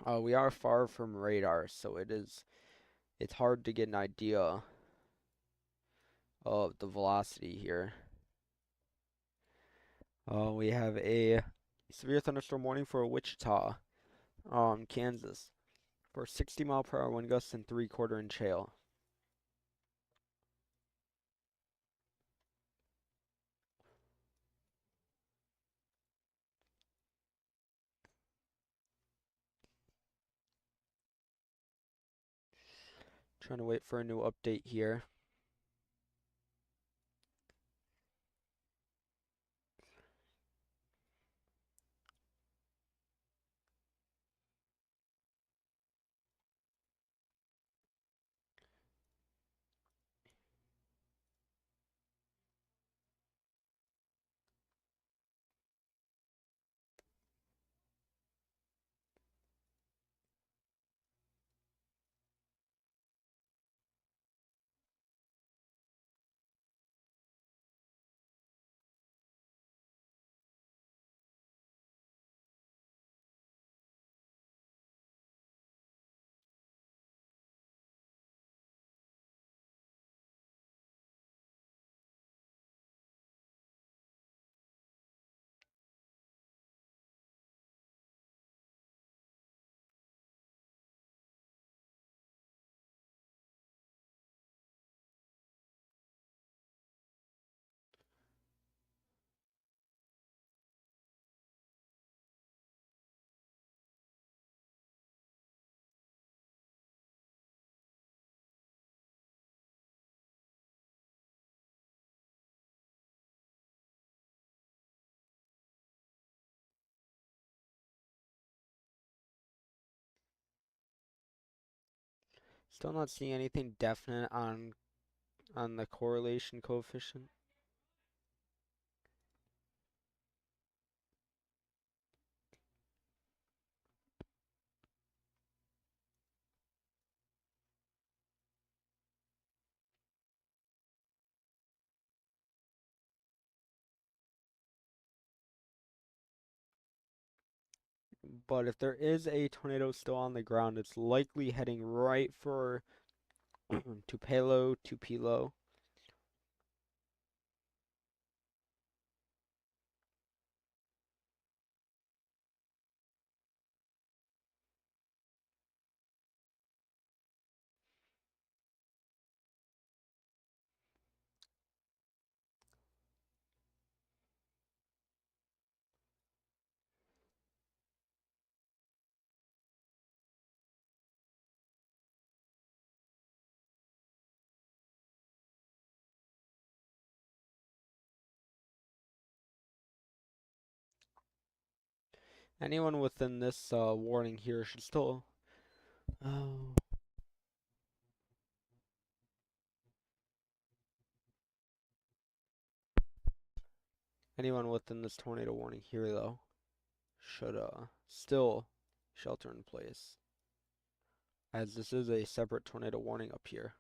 We are far from radar, so it's hard to get an idea of the velocity here. We have a severe thunderstorm warning for Wichita, Kansas, for 60-mile-per-hour wind gusts and 3/4 inch hail. Trying to wait for a new update here. Still not seeing anything definite on the correlation coefficient. But if there is a tornado still on the ground, it's likely heading right for Tupelo. Anyone within this warning here should still. Oh. Anyone within this tornado warning here, though, should still shelter in place, as this is a separate tornado warning up here.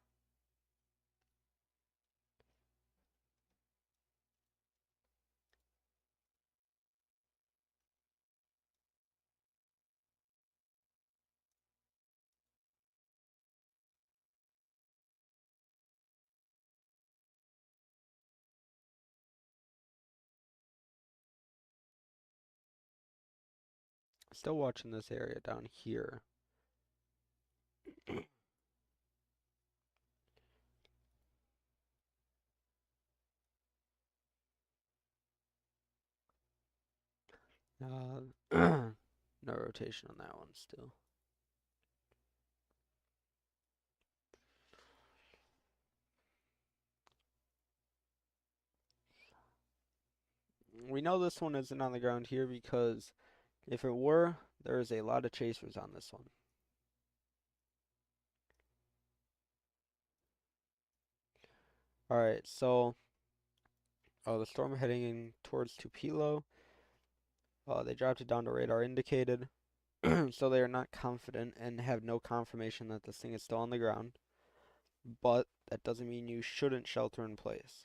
Still watching this area down here. No rotation on that one still. We know this one isn't on the ground here because if it were, there is a lot of chasers on this one. Alright, so the storm heading in towards Tupelo. They dropped it down to radar indicated. So they are not confident and have no confirmation that this thing is still on the ground. But that doesn't mean you shouldn't shelter in place.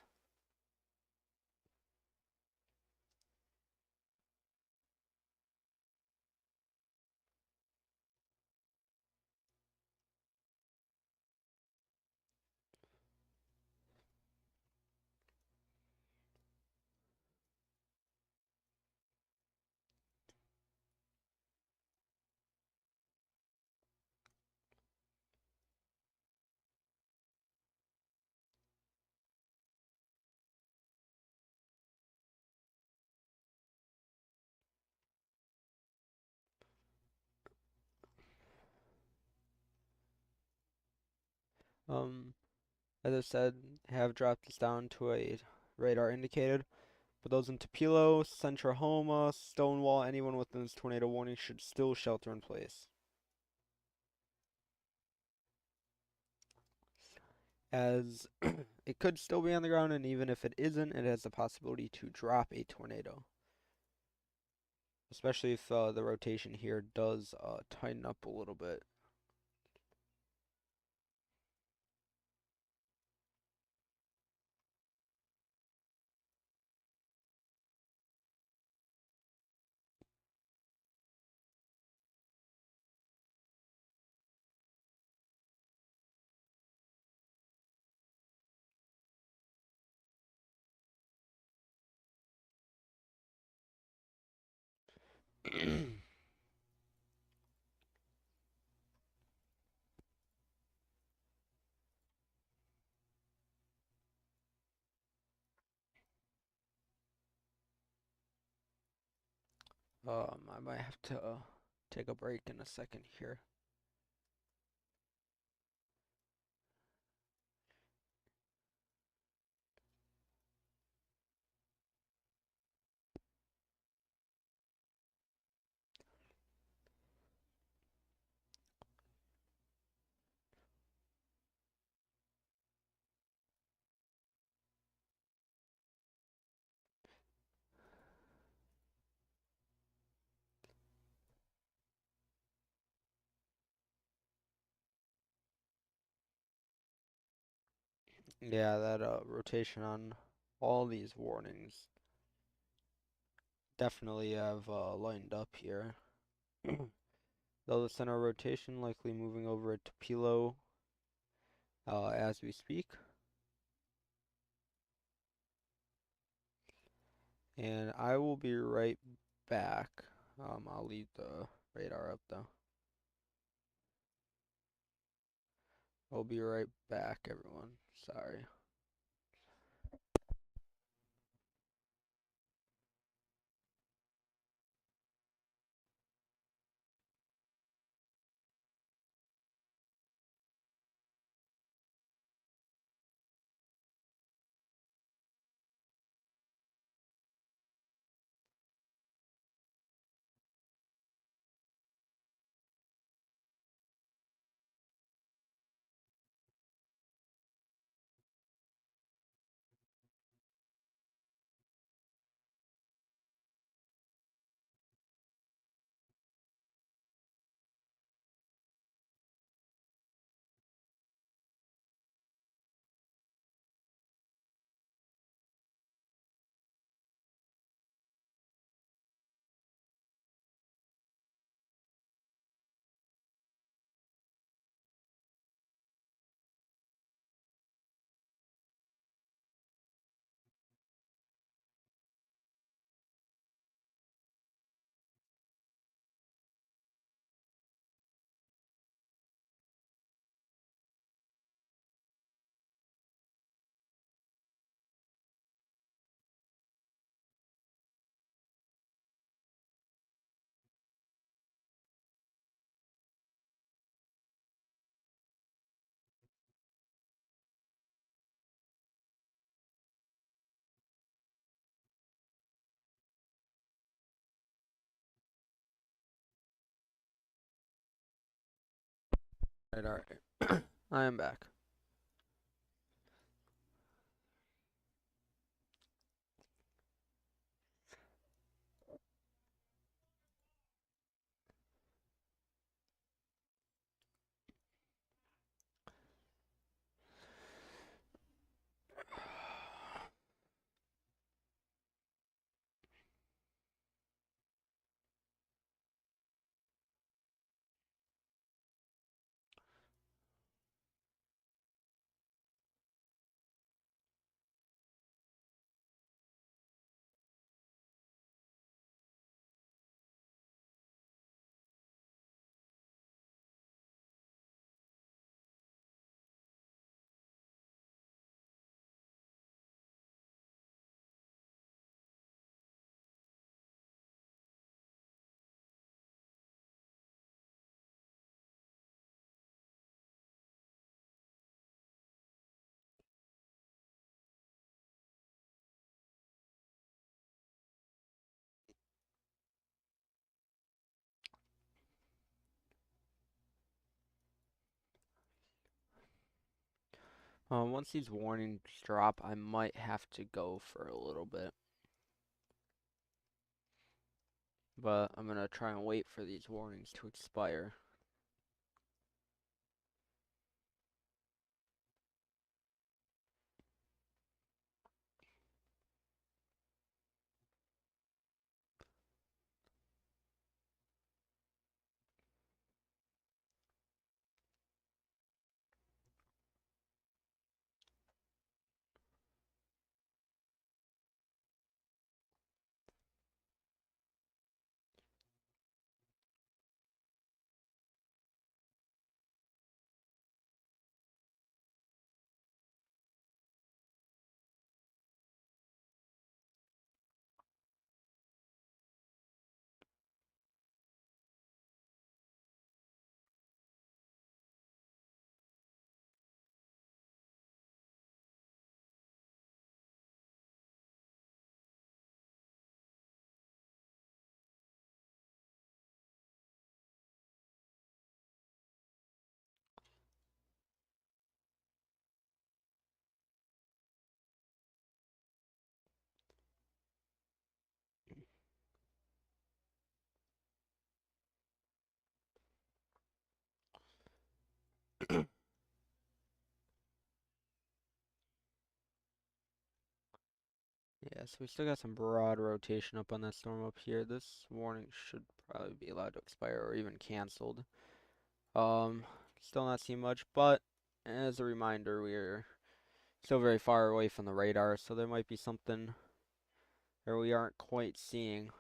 Um, as I said, have dropped this down to a radar indicated. For those in Tupelo, Centrahoma, Stonewall, anyone within this tornado warning should still shelter in place. As it could still be on the ground, and even if it isn't, it has the possibility to drop a tornado. Especially if the rotation here does tighten up a little bit. I might have to take a break in a second here. Yeah, that rotation on all these warnings definitely have lined up here. Though the center rotation likely moving over to Pilo as we speak. And I will be right back. I'll leave the radar up though. I'll be right back, everyone. Sorry. Alright. I am back. Once these warnings drop, I might have to go for a little bit. But I'm gonna try and wait for these warnings to expire. Yeah, so we still got some broad rotation up on that storm up here. This warning should probably be allowed to expire or even canceled. Um, Still not seeing much, but as a reminder, we're still very far away from the radar, so there might be something that we aren't quite seeing.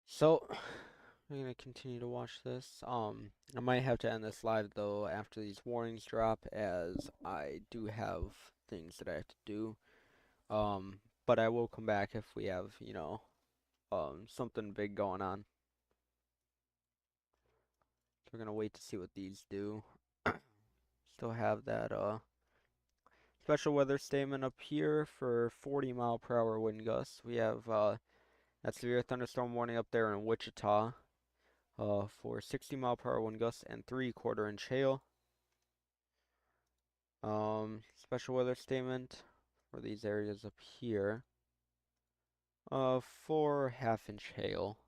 So, we're gonna continue to watch this. I might have to end this live though after these warnings drop, as I do have things that I have to do. But I will come back if we have, something big going on. So we're gonna wait to see what these do. Still have that special weather statement up here for 40-mile-per-hour wind gusts. We have that severe thunderstorm warning up there in Wichita for 60-mile-per-hour wind gusts and 3/4 inch hail. Special weather statement for these areas up here for 1/2 inch hail.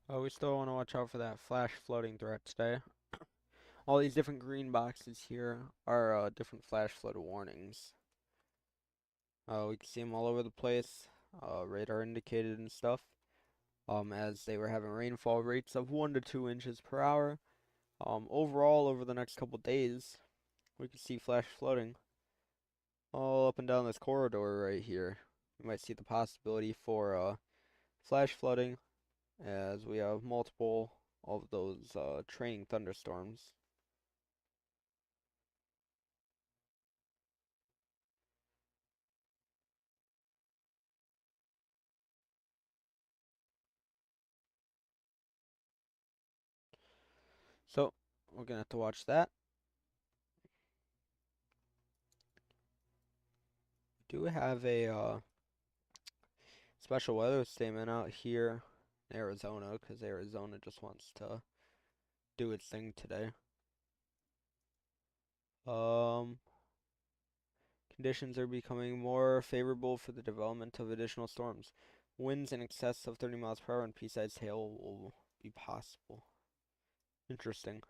Oh, we still want to watch out for that flash flooding threat today. All these different green boxes here are different flash flood warnings. We can see them all over the place. Radar indicated and stuff. As they were having rainfall rates of 1 to 2 inches per hour. Overall, over the next couple days, we can see flash flooding all up and down this corridor right here. We might see the possibility for flash flooding as we have multiple of those training thunderstorms. So we're gonna have to watch that. We do have a special weather statement out here in Arizona because Arizona just wants to do its thing today. Um, Conditions are becoming more favorable for the development of additional storms. Winds in excess of 30 miles per hour and pea-sized hail will be possible. Interesting.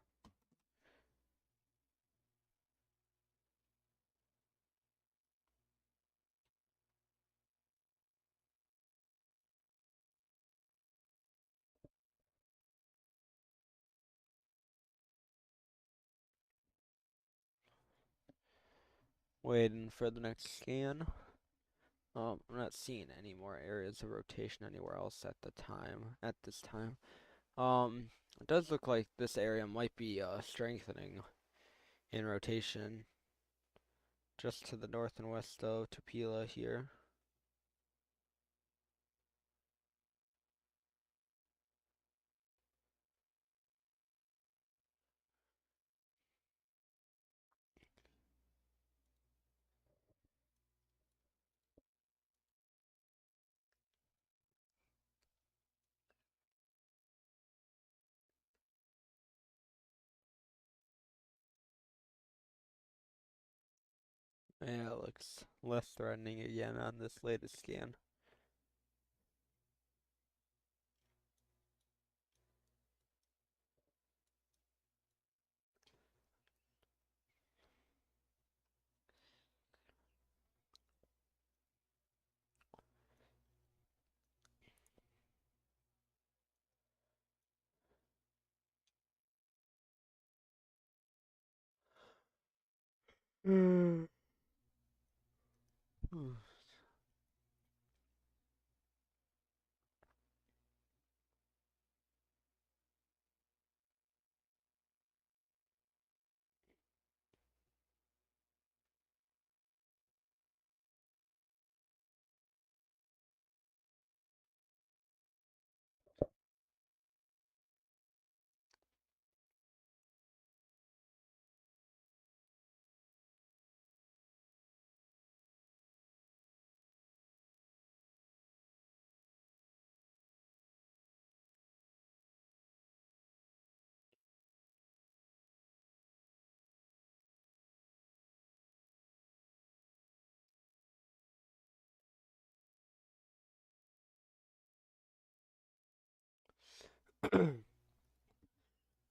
Waiting for the next scan. I'm not seeing any more areas of rotation anywhere else at this time. It does look like this area might be strengthening in rotation just to the north and west of Tupila here. Yeah, it looks less threatening again on this latest scan. Mm.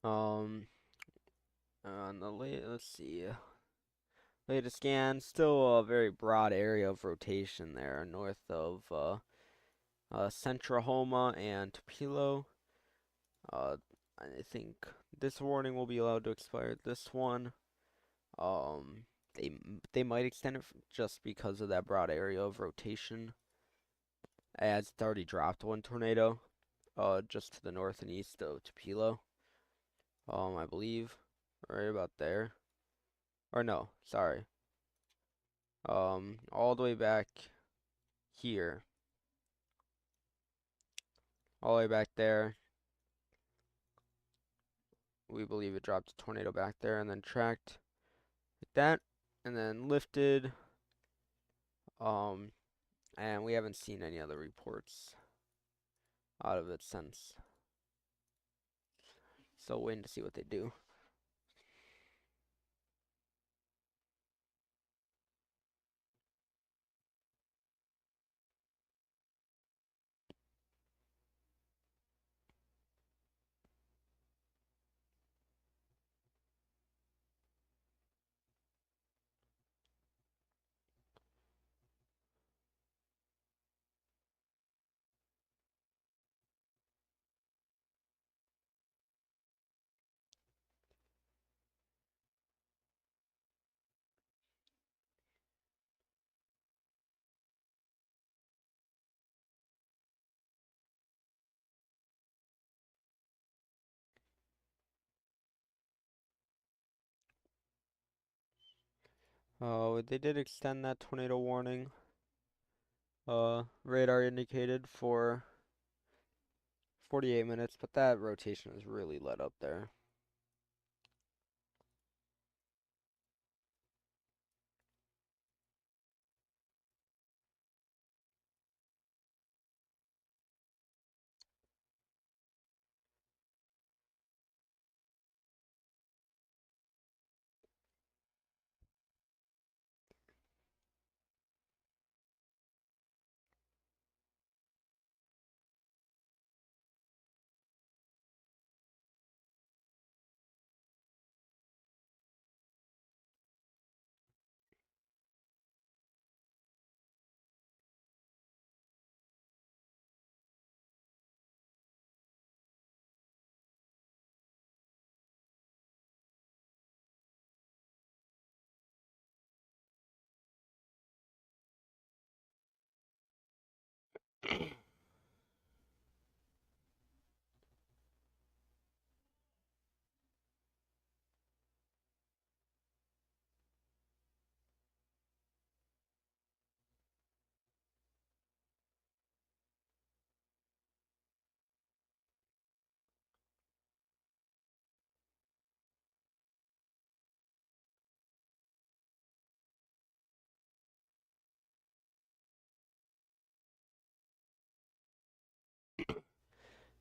um, on the let's see, latest scan, still a very broad area of rotation there, north of Centrahoma and Tupelo. Uh, I think this warning will be allowed to expire. This one, um, they might extend it just because of that broad area of rotation, as it's already dropped one tornado, just to the north and east of Tupelo. I believe, right about there. Or no, sorry. All the way back here. All the way back there. We believe it dropped a tornado back there and then tracked like that and then lifted. Um, and we haven't seen any other reports out of it since. So waiting to see what they do. They did extend that tornado warning. Radar indicated for 48 minutes, but that rotation is really let up there.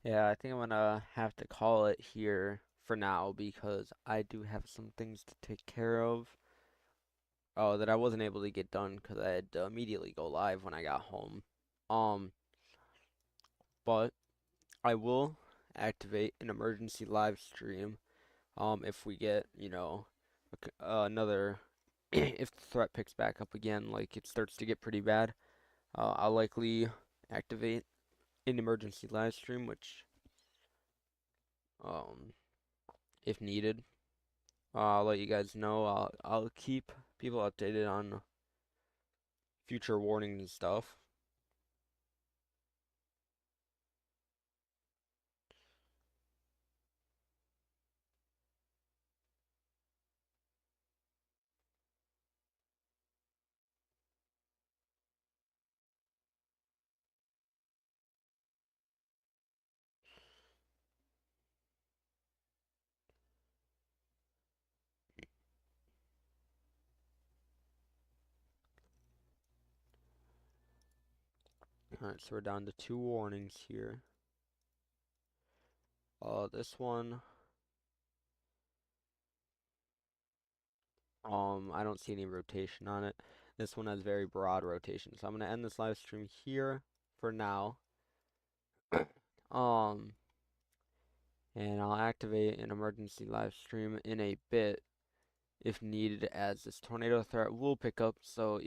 Yeah, I think I'm gonna have to call it here for now because I do have some things to take care of. Oh, that I wasn't able to get done because I had to immediately go live when I got home. Um, but I will activate an emergency live stream. If we get, another, if the threat picks back up again, like it starts to get pretty bad, I'll likely activate an emergency live stream, which, um, if needed, I'll let you guys know. I'll keep people updated on future warnings and stuff. Alright, so we're down to two warnings here. This one, I don't see any rotation on it. This one has very broad rotation, so I'm gonna end this live stream here for now. Um, and I'll activate an emergency live stream in a bit if needed, as this tornado threat will pick up. So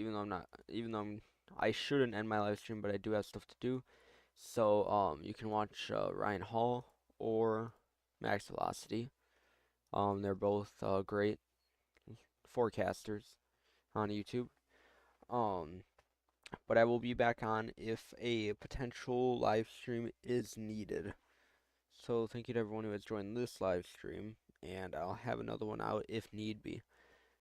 I shouldn't end my live stream, but I do have stuff to do. So you can watch Ryan Hall or Max Velocity. They're both great forecasters on YouTube. Um, but I will be back on if a potential live stream is needed. So thank you to everyone who has joined this live stream, and I'll have another one out if need be.